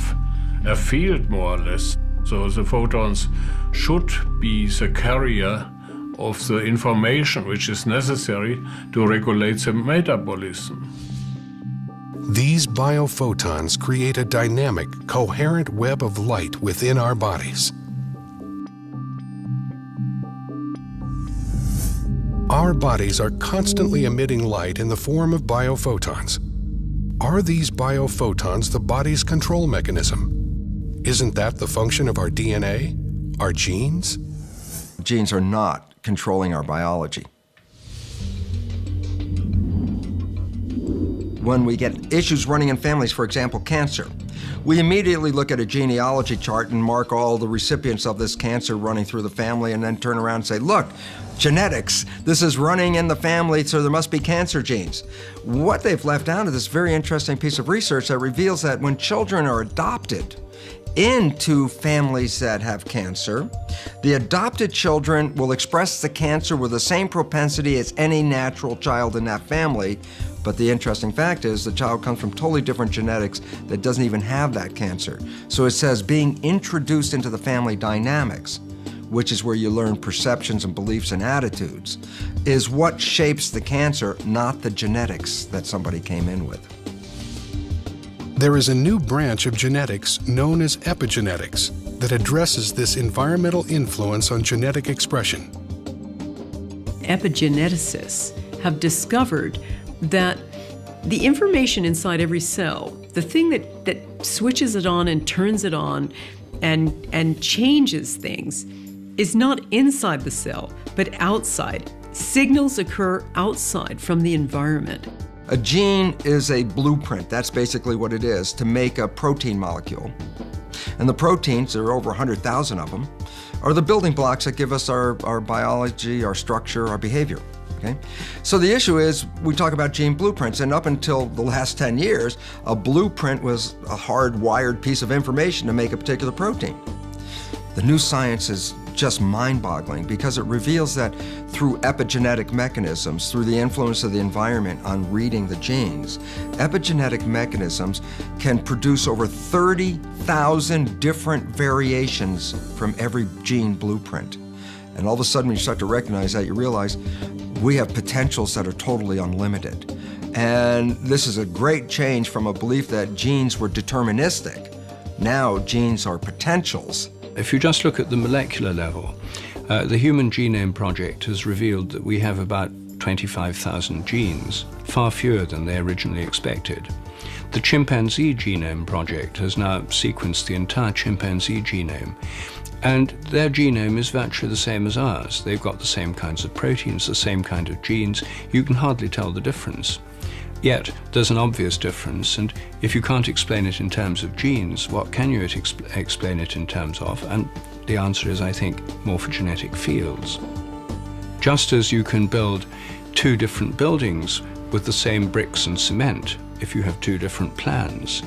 a field, more or less. So the photons should be the carrier of the information which is necessary to regulate the metabolism. These biophotons create a dynamic, coherent web of light within our bodies. Our bodies are constantly emitting light in the form of biophotons. Are these biophotons the body's control mechanism? Isn't that the function of our DNA, our genes? Genes are not controlling our biology. When we get issues running in families, for example, cancer, we immediately look at a genealogy chart and mark all the recipients of this cancer running through the family and then turn around and say, look, genetics, this is running in the family, so there must be cancer genes. What they've left out of this very interesting piece of research that reveals that when children are adopted into families that have cancer, the adopted children will express the cancer with the same propensity as any natural child in that family. But the interesting fact is the child comes from totally different genetics that doesn't even have that cancer. So it says being introduced into the family dynamics, which is where you learn perceptions and beliefs and attitudes, is what shapes the cancer, not the genetics that somebody came in with. There is a new branch of genetics known as epigenetics that addresses this environmental influence on genetic expression. Epigeneticists have discovered that the information inside every cell, the thing that switches it on and turns it on and changes things, is not inside the cell, but outside. Signals occur outside from the environment. A gene is a blueprint, that's basically what it is, to make a protein molecule. And the proteins, there are over 100,000 of them, are the building blocks that give us our biology, our structure, our behavior. Okay? So the issue is, we talk about gene blueprints, and up until the last 10 years, a blueprint was a hardwired piece of information to make a particular protein. The new science is just mind-boggling because it reveals that through epigenetic mechanisms, through the influence of the environment on reading the genes, epigenetic mechanisms can produce over 30,000 different variations from every gene blueprint. And all of a sudden, when you start to recognize that, you realize we have potentials that are totally unlimited. And this is a great change from a belief that genes were deterministic. Now, genes are potentials. If you just look at the molecular level, the Human Genome Project has revealed that we have about 25,000 genes, far fewer than they originally expected. The Chimpanzee Genome Project has now sequenced the entire chimpanzee genome, and their genome is virtually the same as ours. They've got the same kinds of proteins, the same kind of genes. You can hardly tell the difference. Yet, there's an obvious difference, and if you can't explain it in terms of genes, what can you explain it in terms of? And the answer is, I think, morphogenetic fields. Just as you can build two different buildings with the same bricks and cement, if you have two different plans,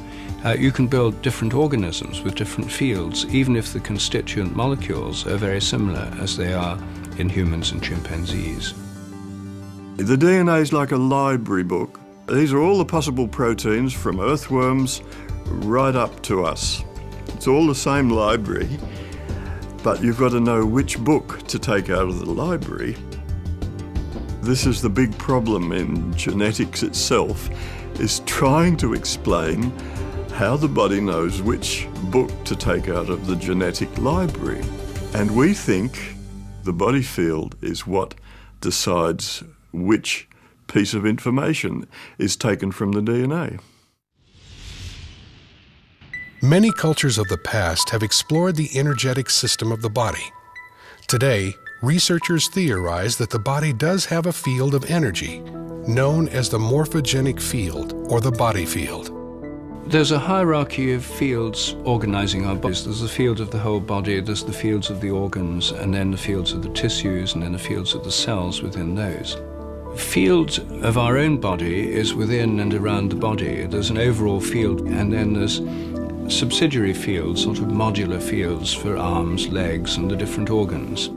you can build different organisms with different fields, even if the constituent molecules are very similar as they are in humans and chimpanzees. The DNA is like a library book. These are all the possible proteins from earthworms right up to us. It's all the same library, but you've got to know which book to take out of the library. This is the big problem in genetics itself, is trying to explain how the body knows which book to take out of the genetic library. And we think the body field is what decides which piece of information is taken from the DNA. Many cultures of the past have explored the energetic system of the body. Today, researchers theorize that the body does have a field of energy, known as the morphogenic field, or the body field. There's a hierarchy of fields organizing our bodies. There's the field of the whole body, there's the fields of the organs, and then the fields of the tissues, and then the fields of the cells within those. Field of our own body is within and around the body. There's an overall field, and then there's subsidiary fields, sort of modular fields for arms, legs, and the different organs.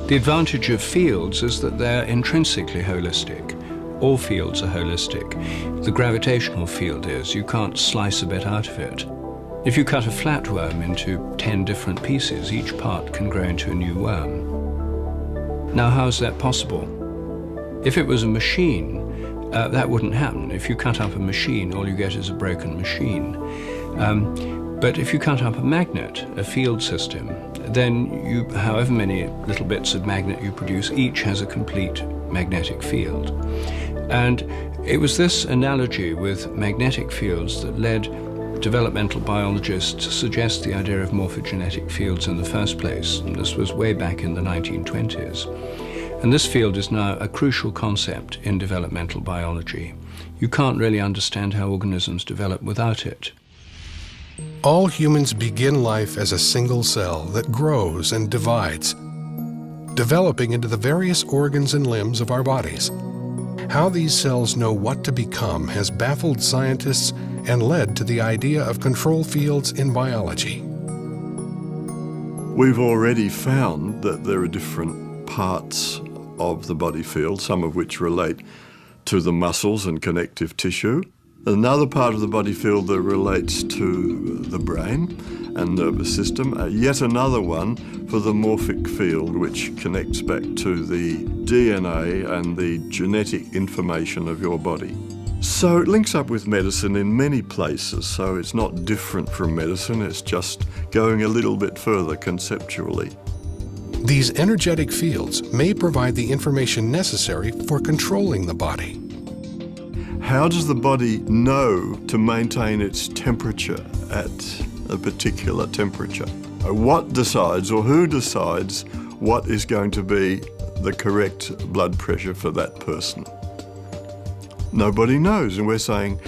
The advantage of fields is that they're intrinsically holistic. All fields are holistic. The gravitational field is. You can't slice a bit out of it. If you cut a flatworm into 10 different pieces, each part can grow into a new worm. Now, how is that possible? If it was a machine, that wouldn't happen. If you cut up a machine, all you get is a broken machine. But if you cut up a magnet, a field system, then you, however many little bits of magnet you produce, each has a complete magnetic field. And it was this analogy with magnetic fields that led developmental biologists suggest the idea of morphogenetic fields in the first place, and this was way back in the 1920s. And this field is now a crucial concept in developmental biology. You can't really understand how organisms develop without it. All humans begin life as a single cell that grows and divides, developing into the various organs and limbs of our bodies. How these cells know what to become has baffled scientists and led to the idea of control fields in biology. We've already found that there are different parts of the body field, some of which relate to the muscles and connective tissue. Another part of the body field that relates to the brain and nervous system, yet another one for the morphic field, which connects back to the DNA and the genetic information of your body. So it links up with medicine in many places, so it's not different from medicine, it's just going a little bit further conceptually. These energetic fields may provide the information necessary for controlling the body. How does the body know to maintain its temperature at a particular temperature? What decides, or who decides, what is going to be the correct blood pressure for that person? Nobody knows, and we're saying,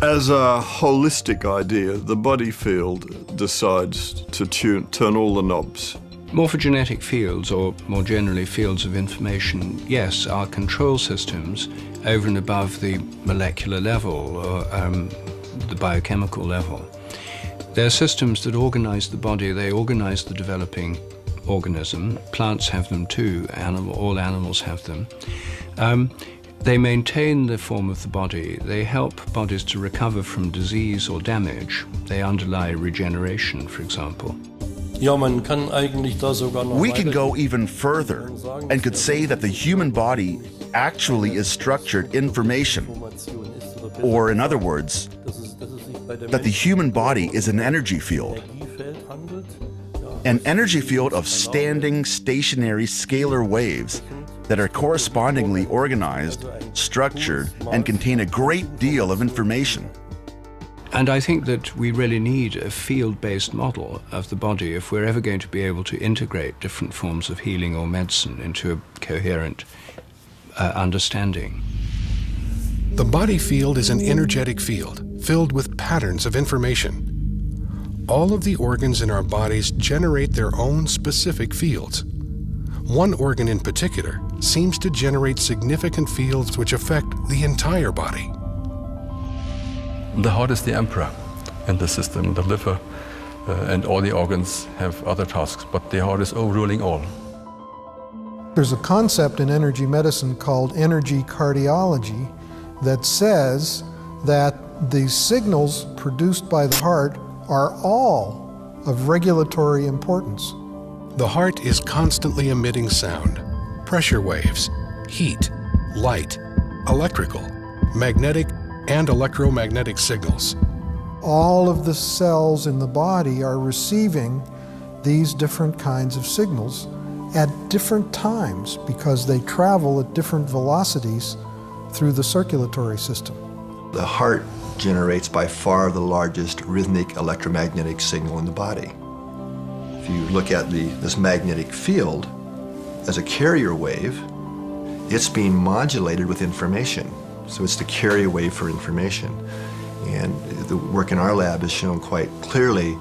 as a holistic idea, the body field decides to turn all the knobs. Morphogenetic fields, or more generally fields of information, yes, are control systems over and above the molecular level or the biochemical level. They're systems that organize the body, they organize the developing organism. Plants have them too, all animals have them. They maintain the form of the body, they help bodies to recover from disease or damage, they underlie regeneration, for example. We can go even further and could say that the human body actually is structured information. Or in other words, that the human body is an energy field. An energy field of standing, stationary, scalar waves that are correspondingly organized, structured, and contain a great deal of information. And I think that we really need a field-based model of the body if we're ever going to be able to integrate different forms of healing or medicine into a coherent understanding. The body field is an energetic field filled with patterns of information. All of the organs in our bodies generate their own specific fields. One organ in particular seems to generate significant fields which affect the entire body. The heart is the emperor in the system. The liver and all the organs have other tasks, but the heart is overruling all. There's a concept in energy medicine called energy cardiology that says that the signals produced by the heart are all of regulatory importance. The heart is constantly emitting sound, pressure waves, heat, light, electrical, magnetic, and electromagnetic signals. All of the cells in the body are receiving these different kinds of signals at different times because they travel at different velocities through the circulatory system. The heart generates by far the largest rhythmic electromagnetic signal in the body. If you look at this magnetic field as a carrier wave, it's being modulated with information. So it's the carrier wave for information. And the work in our lab has shown quite clearly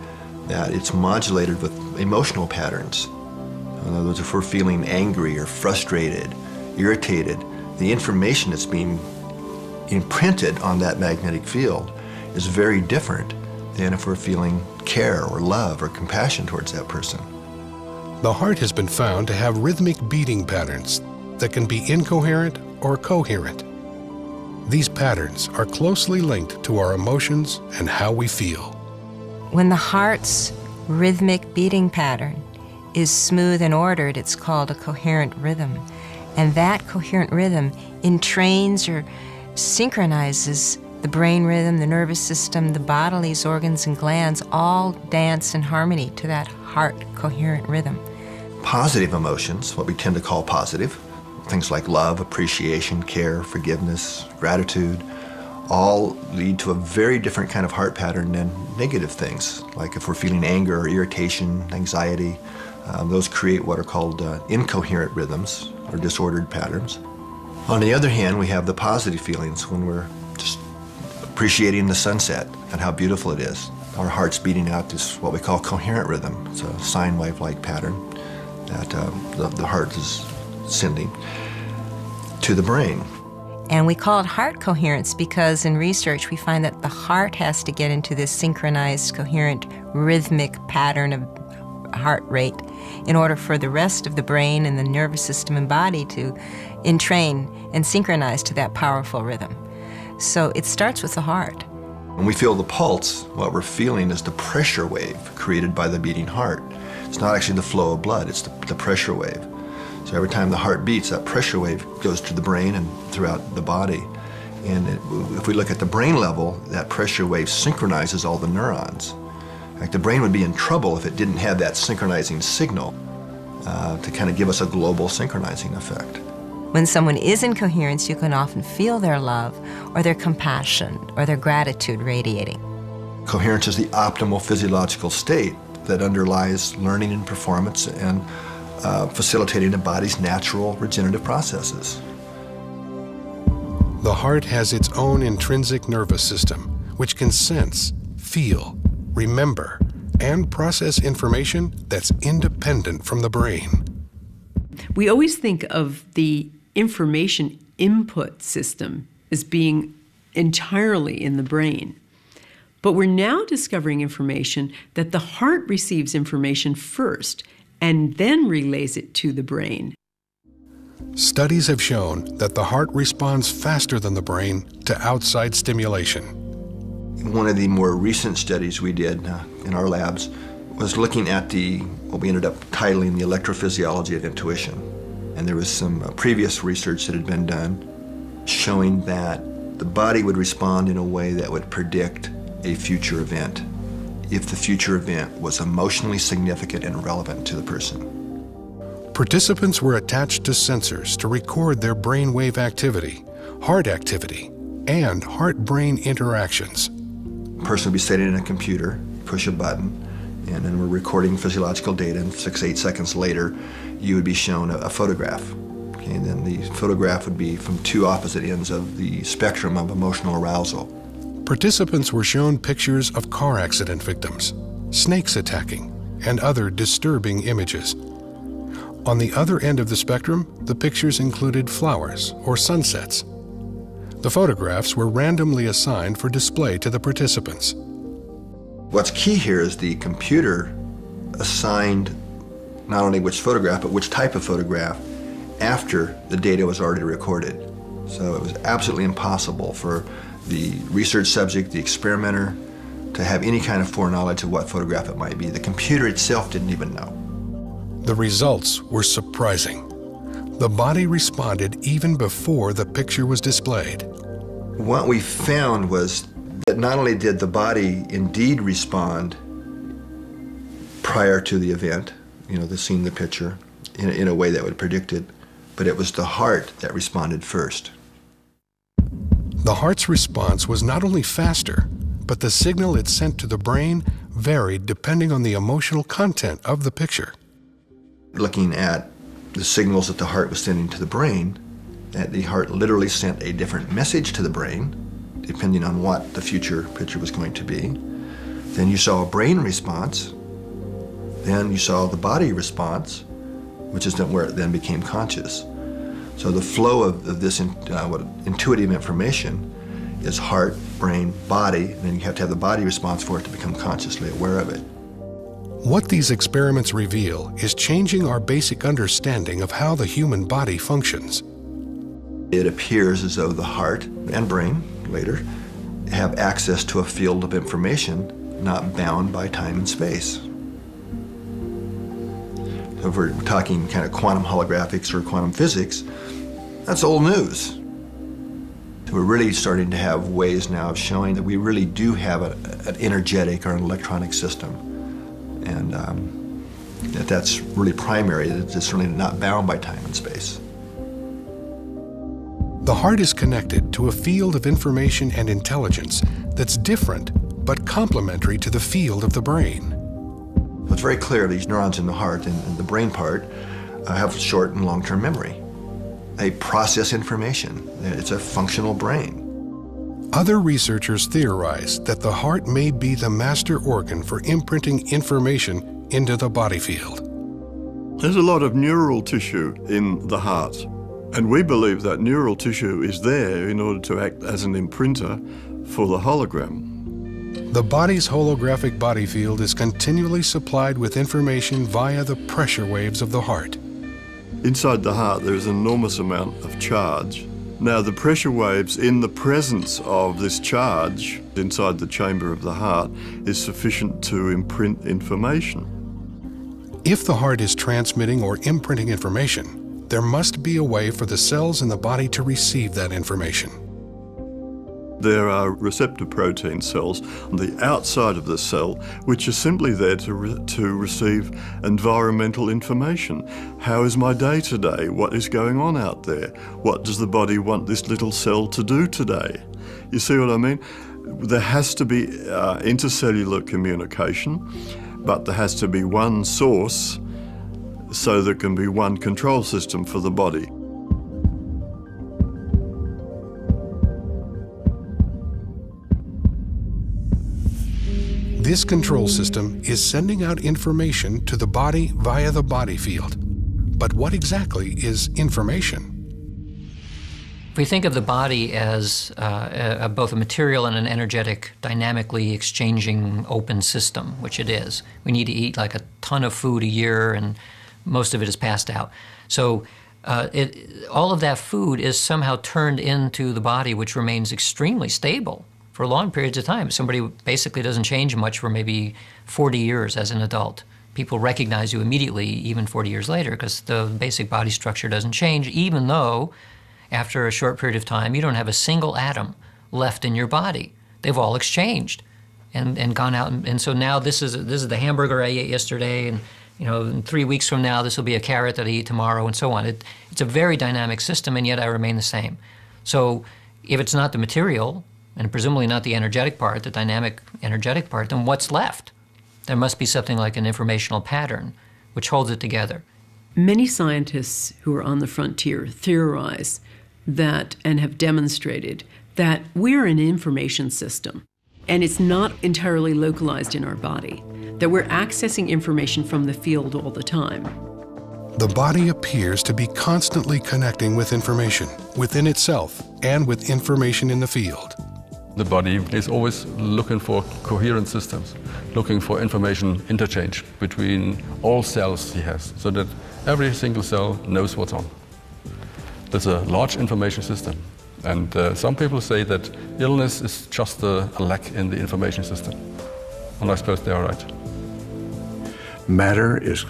that it's modulated with emotional patterns. In other words, if we're feeling angry or frustrated, irritated, the information that's being imprinted on that magnetic field is very different than if we're feeling care or love or compassion towards that person. The heart has been found to have rhythmic beating patterns that can be incoherent or coherent. These patterns are closely linked to our emotions and how we feel. When the heart's rhythmic beating pattern is smooth and ordered, it's called a coherent rhythm. And that coherent rhythm entrains or synchronizes the brain rhythm, the nervous system, the bodily organs and glands all dance in harmony to that heart coherent rhythm. Positive emotions, what we tend to call positive, things like love, appreciation, care, forgiveness, gratitude, all lead to a very different kind of heart pattern than negative things. Like if we're feeling anger or irritation, anxiety, those create what are called incoherent rhythms or disordered patterns. On the other hand, we have the positive feelings when we're just appreciating the sunset and how beautiful it is. Our heart's beating out this what we call coherent rhythm. It's a sine wave-like pattern that the heart is sending to the brain. And we call it heart coherence because in research we find that the heart has to get into this synchronized, coherent, rhythmic pattern of heart rate in order for the rest of the brain and the nervous system and body to entrain and synchronize to that powerful rhythm. So it starts with the heart. When we feel the pulse, what we're feeling is the pressure wave created by the beating heart. It's not actually the flow of blood, it's the pressure wave. So every time the heart beats, that pressure wave goes to the brain and throughout the body. And if we look at the brain level, that pressure wave synchronizes all the neurons. In fact, the brain would be in trouble if it didn't have that synchronizing signal to kind of give us a global synchronizing effect. When someone is in coherence, you can often feel their love or their compassion or their gratitude radiating. Coherence is the optimal physiological state that underlies learning and performance and facilitating the body's natural regenerative processes. The heart has its own intrinsic nervous system, which can sense, feel, remember, and process information that's independent from the brain. We always think of the information input system as being entirely in the brain. But we're now discovering information that the heart receives information first and then relays it to the brain. Studies have shown that the heart responds faster than the brain to outside stimulation. One of the more recent studies we did in our labs was looking at what we ended up titling the electrophysiology of intuition. And there was some previous research that had been done showing that the body would respond in a way that would predict a future event if the future event was emotionally significant and relevant to the person. Participants were attached to sensors to record their brainwave activity, heart activity, and heart-brain interactions. A person would be sitting in a computer, push a button, and then we're recording physiological data, and 6-8 seconds later, you would be shown a photograph. Okay, and then the photograph would be from two opposite ends of the spectrum of emotional arousal. Participants were shown pictures of car accident victims, snakes attacking, and other disturbing images. On the other end of the spectrum, the pictures included flowers or sunsets. The photographs were randomly assigned for display to the participants. What's key here is the computer assigned not only which photograph, but which type of photograph after the data was already recorded. So it was absolutely impossible for the research subject, the experimenter, to have any kind of foreknowledge of what photograph it might be. The computer itself didn't even know. The results were surprising. The body responded even before the picture was displayed. What we found was that not only did the body indeed respond prior to the event, seeing the picture in a way that would predict it, but it was the heart that responded first. The heart's response was not only faster, but the signal it sent to the brain varied depending on the emotional content of the picture. Looking at the signals that the heart was sending to the brain, that the heart literally sent a different message to the brain, depending on what the future picture was going to be. Then you saw a brain response. Then you saw the body response, which is where it then became conscious. So the flow of this intuitive information is heart, brain, body, and then you have to have the body response for it to become consciously aware of it. What these experiments reveal is changing our basic understanding of how the human body functions. It appears as though the heart and brain, later, have access to a field of information not bound by time and space. So if we're talking kind of quantum holographics or quantum physics, that's old news. We're really starting to have ways now of showing that we really do have an energetic or an electronic system. And that's really primary, that it's really not bound by time and space. The heart is connected to a field of information and intelligence that's different but complementary to the field of the brain. It's very clear these neurons in the heart and the brain part have short and long-term memory. They process information. It's a functional brain. Other researchers theorize that the heart may be the master organ for imprinting information into the body field. There's a lot of neural tissue in the heart, and we believe that neural tissue is there in order to act as an imprinter for the hologram. The body's holographic body field is continually supplied with information via the pressure waves of the heart. Inside the heart, there is an enormous amount of charge. Now, the pressure waves in the presence of this charge inside the chamber of the heart is sufficient to imprint information. If the heart is transmitting or imprinting information, there must be a way for the cells in the body to receive that information. There are receptor protein cells on the outside of the cell which are simply there to receive environmental information. How is my day today? What is going on out there? What does the body want this little cell to do today? You see what I mean? There has to be intercellular communication, but there has to be one source so there can be one control system for the body. This control system is sending out information to the body via the body field. But what exactly is information? If we think of the body as both a material and an energetic, dynamically exchanging open system, which it is, we need to eat like a ton of food a year and most of it is passed out. So all of that food is somehow turned into the body, which remains extremely stable for long periods of time. Somebody basically doesn't change much for maybe 40 years as an adult. People recognize you immediately, even 40 years later, because the basic body structure doesn't change, even though after a short period of time, you don't have a single atom left in your body. They've all exchanged and gone out. And so now this is the hamburger I ate yesterday, and in 3 weeks from now, this will be a carrot that I eat tomorrow, and so on. It's a very dynamic system, and yet I remain the same. So if it's not the material, and presumably not the energetic part, the dynamic energetic part, then what's left? There must be something like an informational pattern which holds it together. Many scientists who are on the frontier theorize that, and have demonstrated, that we're an information system, and it's not entirely localized in our body, that we're accessing information from the field all the time. The body appears to be constantly connecting with information within itself and with information in the field. The body is always looking for coherent systems, looking for information interchange between all cells he has, so that every single cell knows what's on. There's a large information system, and some people say that illness is just a lack in the information system, and I suppose they are right. Matter is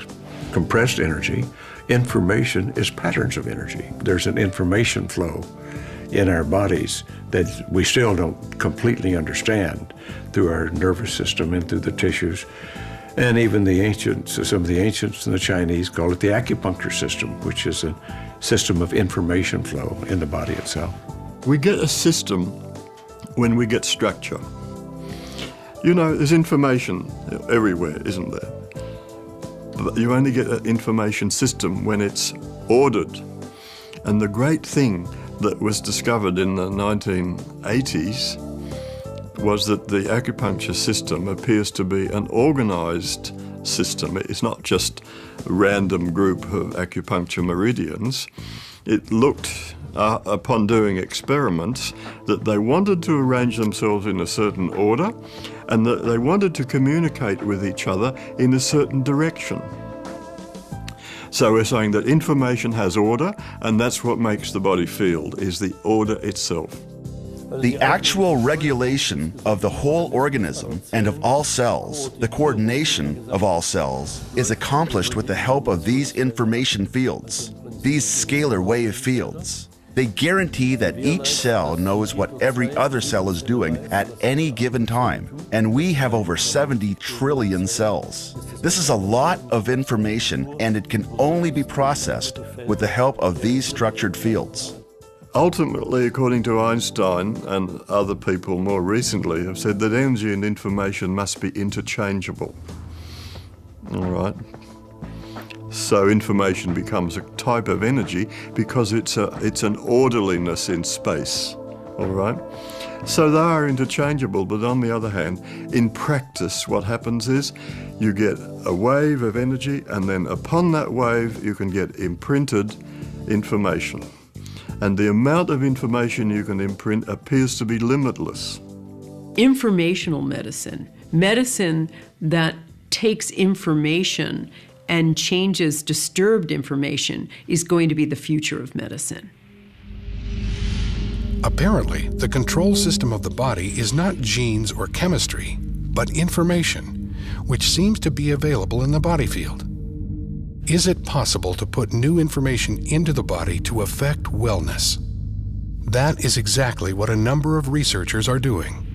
compressed energy. Information is patterns of energy. There's an information flow in our bodies that we still don't completely understand through our nervous system and through the tissues. And even the ancients, some of the ancients and the Chinese call it the acupuncture system, which is a system of information flow in the body itself. We get a system when we get structure. There's information everywhere, isn't there? But you only get an information system when it's ordered. And the great thing that was discovered in the 1980s was that the acupuncture system appears to be an organized system. It's not just a random group of acupuncture meridians. It looked, upon doing experiments, that they wanted to arrange themselves in a certain order and that they wanted to communicate with each other in a certain direction. So we're saying that information has order, and that's what makes the body feel, is the order itself. The actual regulation of the whole organism and of all cells, the coordination of all cells, is accomplished with the help of these information fields, these scalar wave fields. They guarantee that each cell knows what every other cell is doing at any given time, and we have over 70 trillion cells. This is a lot of information, and it can only be processed with the help of these structured fields. Ultimately, according to Einstein and other people more recently, have said that energy and information must be interchangeable. All right. So information becomes a type of energy because it's an orderliness in space. All right. So they are interchangeable, but on the other hand, in practice, what happens is you get a wave of energy, and then upon that wave, you can get imprinted information. And the amount of information you can imprint appears to be limitless. Informational medicine, medicine that takes information and changes disturbed information, is going to be the future of medicine. Apparently, the control system of the body is not genes or chemistry, but information, which seems to be available in the body field. Is it possible to put new information into the body to affect wellness? That is exactly what a number of researchers are doing.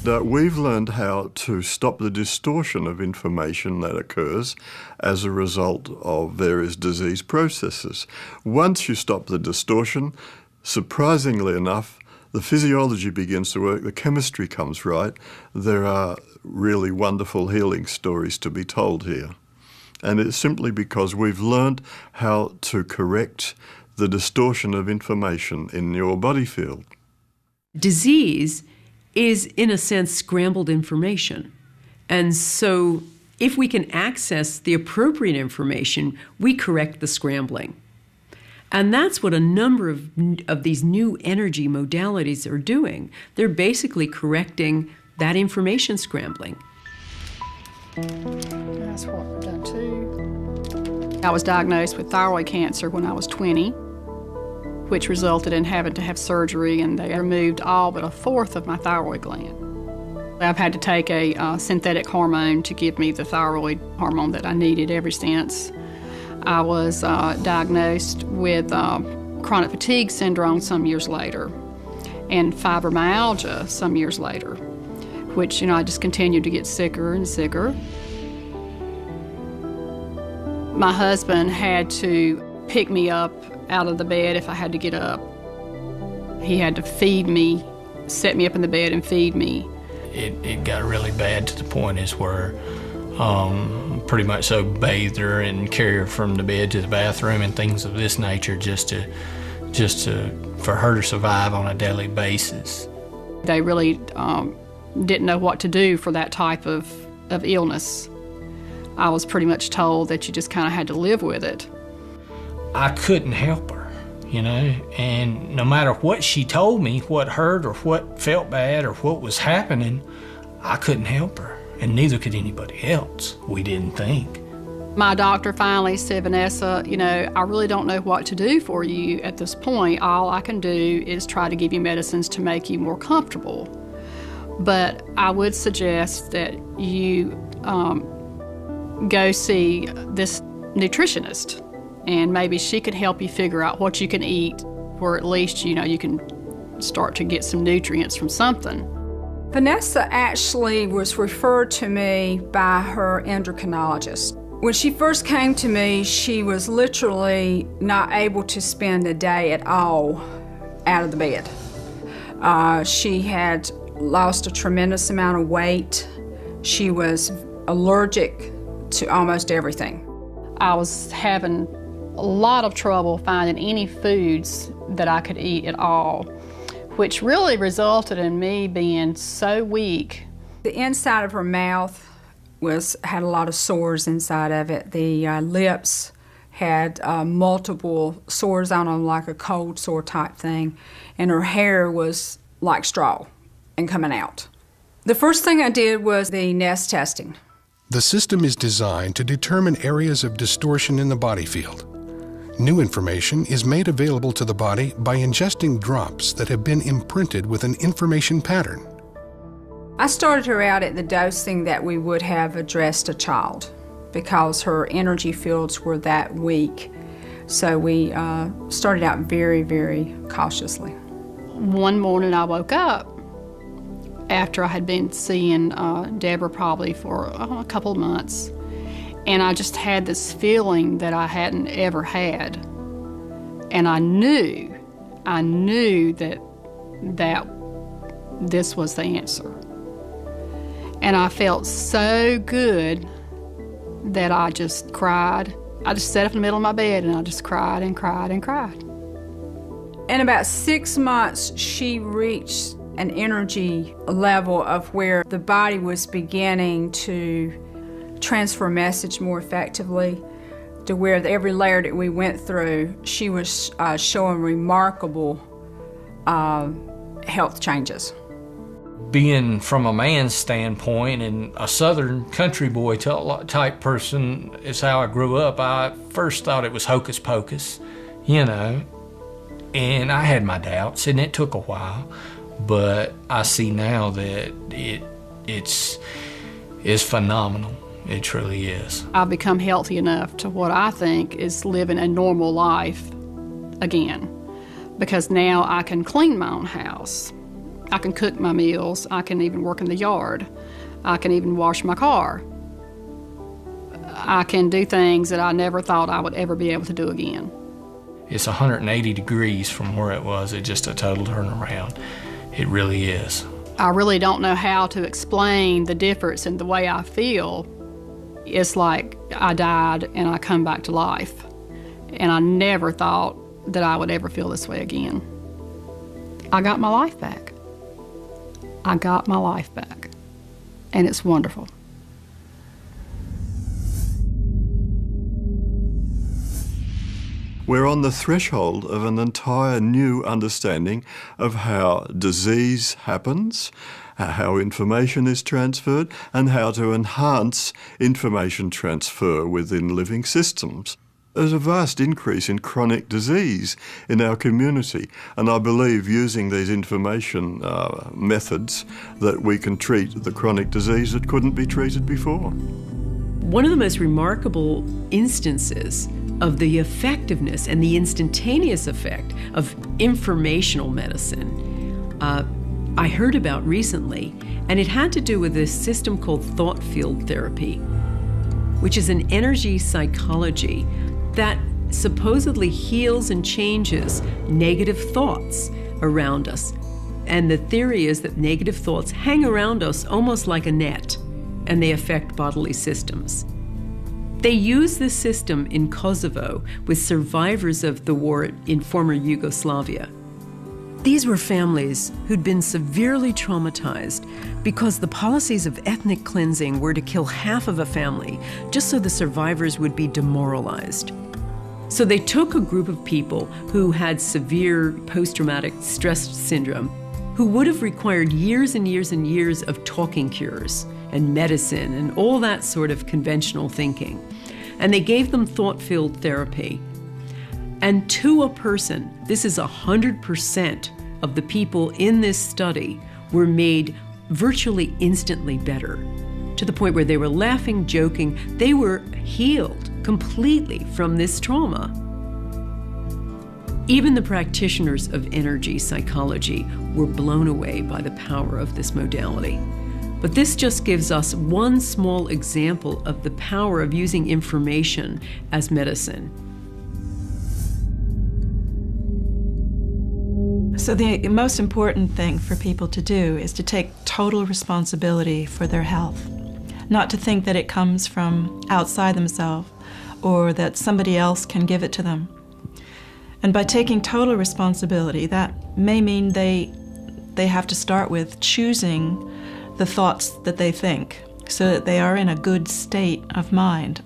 We've learned how to stop the distortion of information that occurs as a result of various disease processes. Once you stop the distortion, surprisingly enough, the physiology begins to work, the chemistry comes right. There are really wonderful healing stories to be told here. And it's simply because we've learned how to correct the distortion of information in your body field. Disease is, in a sense, scrambled information. And so if we can access the appropriate information, we correct the scrambling. And that's what a number of these new energy modalities are doing. They're basically correcting that information scrambling. That's what we've done too. I was diagnosed with thyroid cancer when I was 20, which resulted in having to have surgery, and they removed all but a fourth of my thyroid gland. I've had to take a synthetic hormone to give me the thyroid hormone that I needed ever since. I was diagnosed with chronic fatigue syndrome some years later, and fibromyalgia some years later, which, I just continued to get sicker and sicker. My husband had to pick me up out of the bed if I had to get up. He had to feed me, set me up in the bed and feed me. It got really bad to the point is where pretty much so bathed her and carried her from the bed to the bathroom and things of this nature just to for her to survive on a daily basis. They really didn't know what to do for that type of illness. I was pretty much told that you just kind of had to live with it. I couldn't help her, and no matter what she told me, what hurt or what felt bad or what was happening, I couldn't help her, and neither could anybody else, we didn't think. My doctor finally said, Vanessa, I really don't know what to do for you at this point. All I can do is try to give you medicines to make you more comfortable. But I would suggest that you go see this nutritionist, and maybe she could help you figure out what you can eat, or at least, you can start to get some nutrients from something. Vanessa actually was referred to me by her endocrinologist. When she first came to me, she was literally not able to spend a day at all out of the bed. She had lost a tremendous amount of weight. She was allergic to almost everything. I was having a lot of trouble finding any foods that I could eat at all, which really resulted in me being so weak. The inside of her mouth had a lot of sores inside of it. The lips had multiple sores on them, like a cold sore type thing, and her hair was like straw and coming out. The first thing I did was the nest testing. The system is designed to determine areas of distortion in the body field. New information is made available to the body by ingesting drops that have been imprinted with an information pattern. I started her out at the dosing that we would have addressed a child because her energy fields were that weak. So we started out very, very cautiously. One morning I woke up after I had been seeing Deborah probably for a couple of months, and I just had this feeling that I hadn't ever had. And I knew that this was the answer. And I felt so good that I just cried. I just sat up in the middle of my bed and I just cried and cried and cried. In about 6 months, she reached an energy level of where the body was beginning to transfer message more effectively, to where every layer that we went through, she was showing remarkable health changes. Being from a man's standpoint and a southern country boy type person is how I grew up. I first thought it was hocus pocus, you know, and I had my doubts, and it took a while, but I see now that it's phenomenal. It truly is. I've become healthy enough to what I think is living a normal life again, because now I can clean my own house. I can cook my meals. I can even work in the yard. I can even wash my car. I can do things that I never thought I would ever be able to do again. It's 180 degrees from where it was. It's just a total turnaround. It really is. I really don't know how to explain the difference in the way I feel. It's like I died and I come back to life. And I never thought that I would ever feel this way again. I got my life back. I got my life back, and it's wonderful. We're on the threshold of an entire new understanding of how disease happens, how information is transferred, and how to enhance information transfer within living systems. There's a vast increase in chronic disease in our community, and I believe using these information methods that we can treat the chronic disease that couldn't be treated before. One of the most remarkable instances of the effectiveness and the instantaneous effect of informational medicine I heard about recently, and it had to do with this system called thought field therapy, which is an energy psychology that supposedly heals and changes negative thoughts around us. And the theory is that negative thoughts hang around us almost like a net, and they affect bodily systems. They use this system in Kosovo with survivors of the war in former Yugoslavia. These were families who'd been severely traumatized because the policies of ethnic cleansing were to kill half of a family just so the survivors would be demoralized. So they took a group of people who had severe post-traumatic stress syndrome, who would have required years and years and years of talking cures and medicine and all that sort of conventional thinking. And they gave them thought-field therapy. And to a person, this is 100% of the people in this study were made virtually instantly better, to the point where they were laughing, joking. They were healed completely from this trauma. Even the practitioners of energy psychology were blown away by the power of this modality. But this just gives us one small example of the power of using information as medicine. So the most important thing for people to do is to take total responsibility for their health, not to think that it comes from outside themselves or that somebody else can give it to them. And by taking total responsibility, that may mean they have to start with choosing the thoughts that they think so that they are in a good state of mind,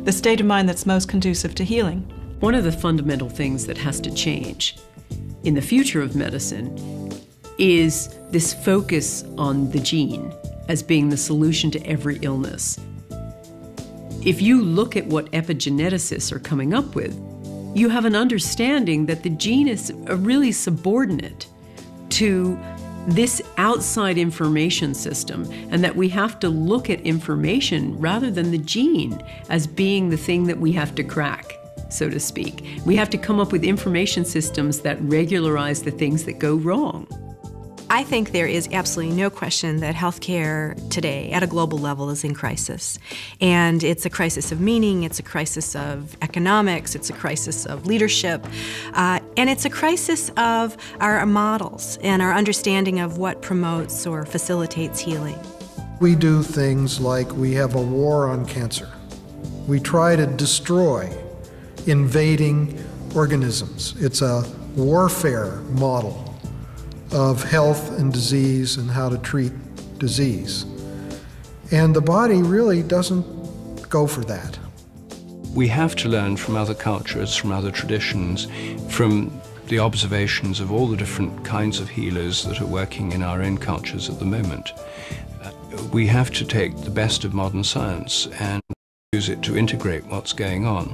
the state of mind that's most conducive to healing. One of the fundamental things that has to change in the future of medicine is this focus on the gene as being the solution to every illness. If you look at what epigeneticists are coming up with, you have an understanding that the gene is really subordinate to this outside information system, and that we have to look at information rather than the gene as being the thing that we have to crack, so to speak. We have to come up with information systems that regularize the things that go wrong. I think there is absolutely no question that healthcare today at a global level is in crisis. And it's a crisis of meaning, it's a crisis of economics, it's a crisis of leadership, and it's a crisis of our models and our understanding of what promotes or facilitates healing. We do things like we have a war on cancer. We try to destroy invading organisms. It's a warfare model of health and disease and how to treat disease. And the body really doesn't go for that. We have to learn from other cultures, from other traditions, from the observations of all the different kinds of healers that are working in our own cultures at the moment. We have to take the best of modern science and use it to integrate what's going on.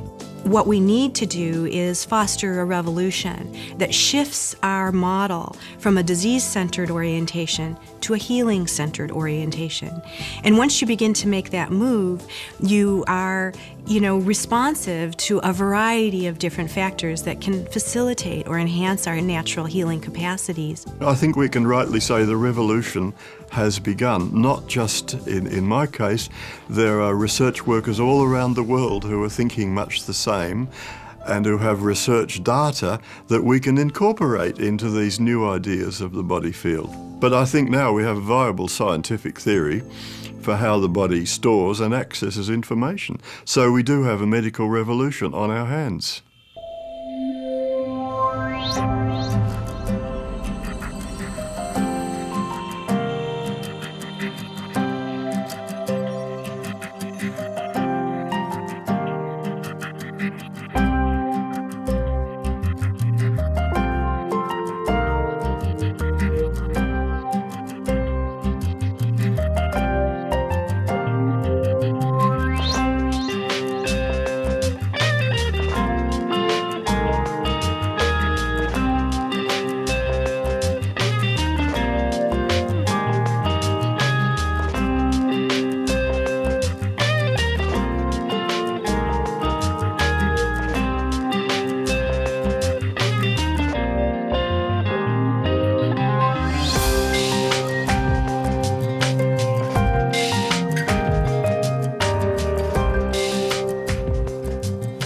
What we need to do is foster a revolution that shifts our model from a disease-centered orientation to a healing-centered orientation. And once you begin to make that move, you are, responsive to a variety of different factors that can facilitate or enhance our natural healing capacities. I think we can rightly say the revolution has begun, not just in my case. There are research workers all around the world who are thinking much the same and who have research data that we can incorporate into these new ideas of the body field. But I think now we have a viable scientific theory for how the body stores and accesses information. So we do have a medical revolution on our hands.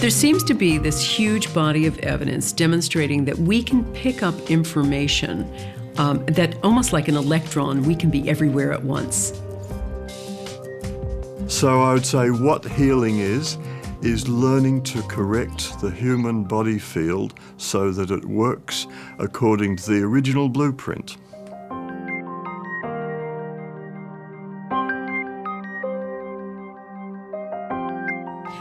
There seems to be this huge body of evidence demonstrating that we can pick up information that almost like an electron, we can be everywhere at once. So I would say what healing is learning to correct the human body field so that it works according to the original blueprint.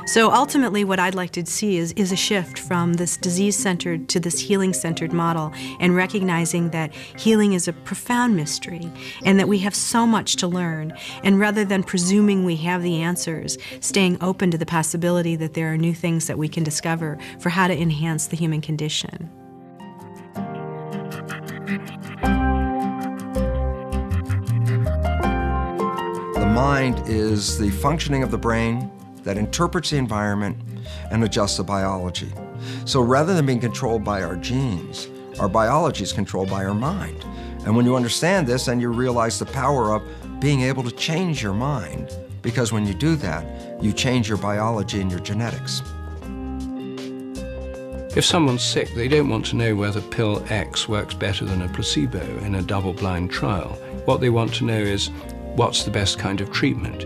So ultimately what I'd like to see is a shift from this disease-centered to this healing-centered model, and recognizing that healing is a profound mystery and that we have so much to learn, and rather than presuming we have the answers, staying open to the possibility that there are new things that we can discover for how to enhance the human condition. The mind is the functioning of the brain that interprets the environment and adjusts the biology. So rather than being controlled by our genes, our biology is controlled by our mind. And when you understand this, then you realize the power of being able to change your mind, because when you do that, you change your biology and your genetics. If someone's sick, they don't want to know whether pill X works better than a placebo in a double-blind trial. What they want to know is, what's the best kind of treatment?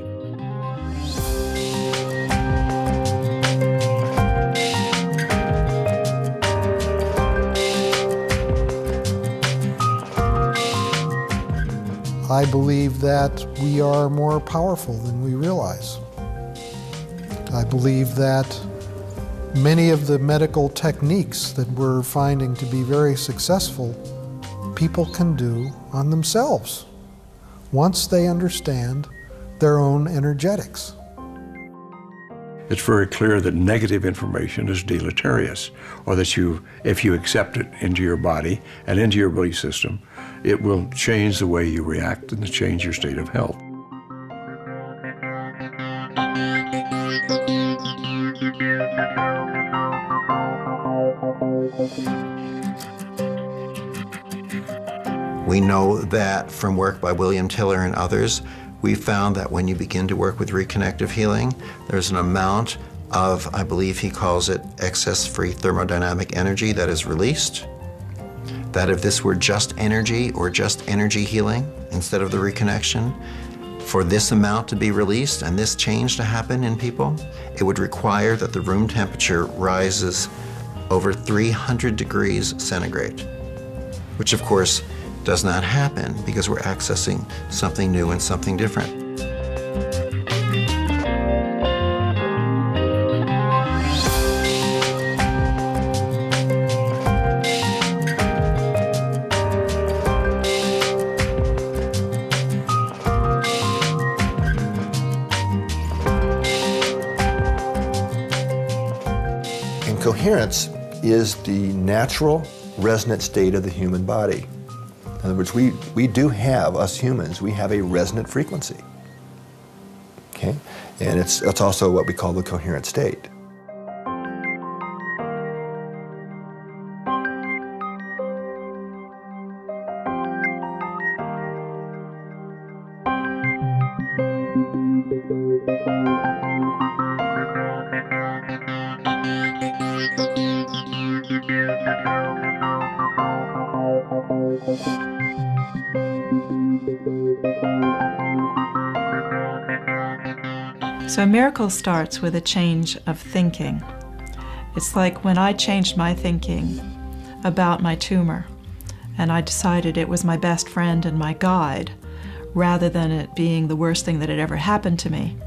I believe that we are more powerful than we realize. I believe that many of the medical techniques that we're finding to be very successful, people can do on themselves once they understand their own energetics. It's very clear that negative information is deleterious, or that if you accept it into your body and into your belief system, it will change the way you react and change your state of health. We know that from work by William Tiller and others, we found that when you begin to work with reconnective healing, there's an amount of, I believe he calls it, excess-free thermodynamic energy that is released. That if this were just energy or just energy healing instead of the reconnection, for this amount to be released and this change to happen in people, it would require that the room temperature rises over 300 degrees centigrade, which of course does not happen because we're accessing something new and something different. Coherence is the natural resonant state of the human body. In other words, we do have, us humans, we have a resonant frequency. Okay? And it's also what we call the coherent state. So a miracle starts with a change of thinking. It's like when I changed my thinking about my tumor, and I decided it was my best friend and my guide, rather than it being the worst thing that had ever happened to me.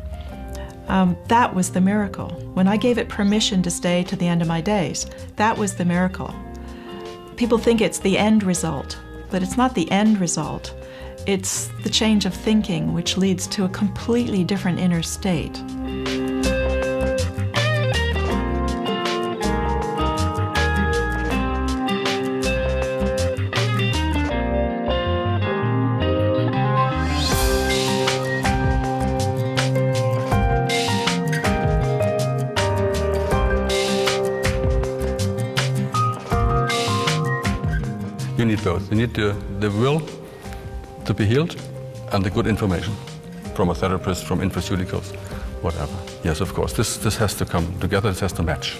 That was the miracle. When I gave it permission to stay to the end of my days, that was the miracle. People think it's the end result, but it's not the end result. It's the change of thinking which leads to a completely different inner state. You need both. You need the will to be healed and the good information from a therapist, from infoceuticals, whatever. Yes, of course. This has to come together, this has to match.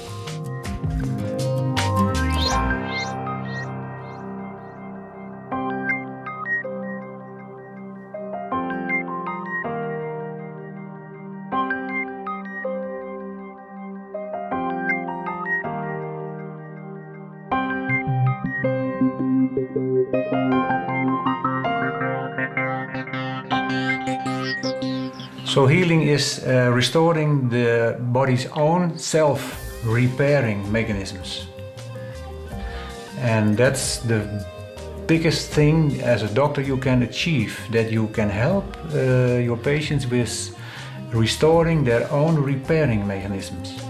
So healing is restoring the body's own self-repairing mechanisms. And that's the biggest thing as a doctor you can achieve, that you can help your patients with restoring their own repairing mechanisms.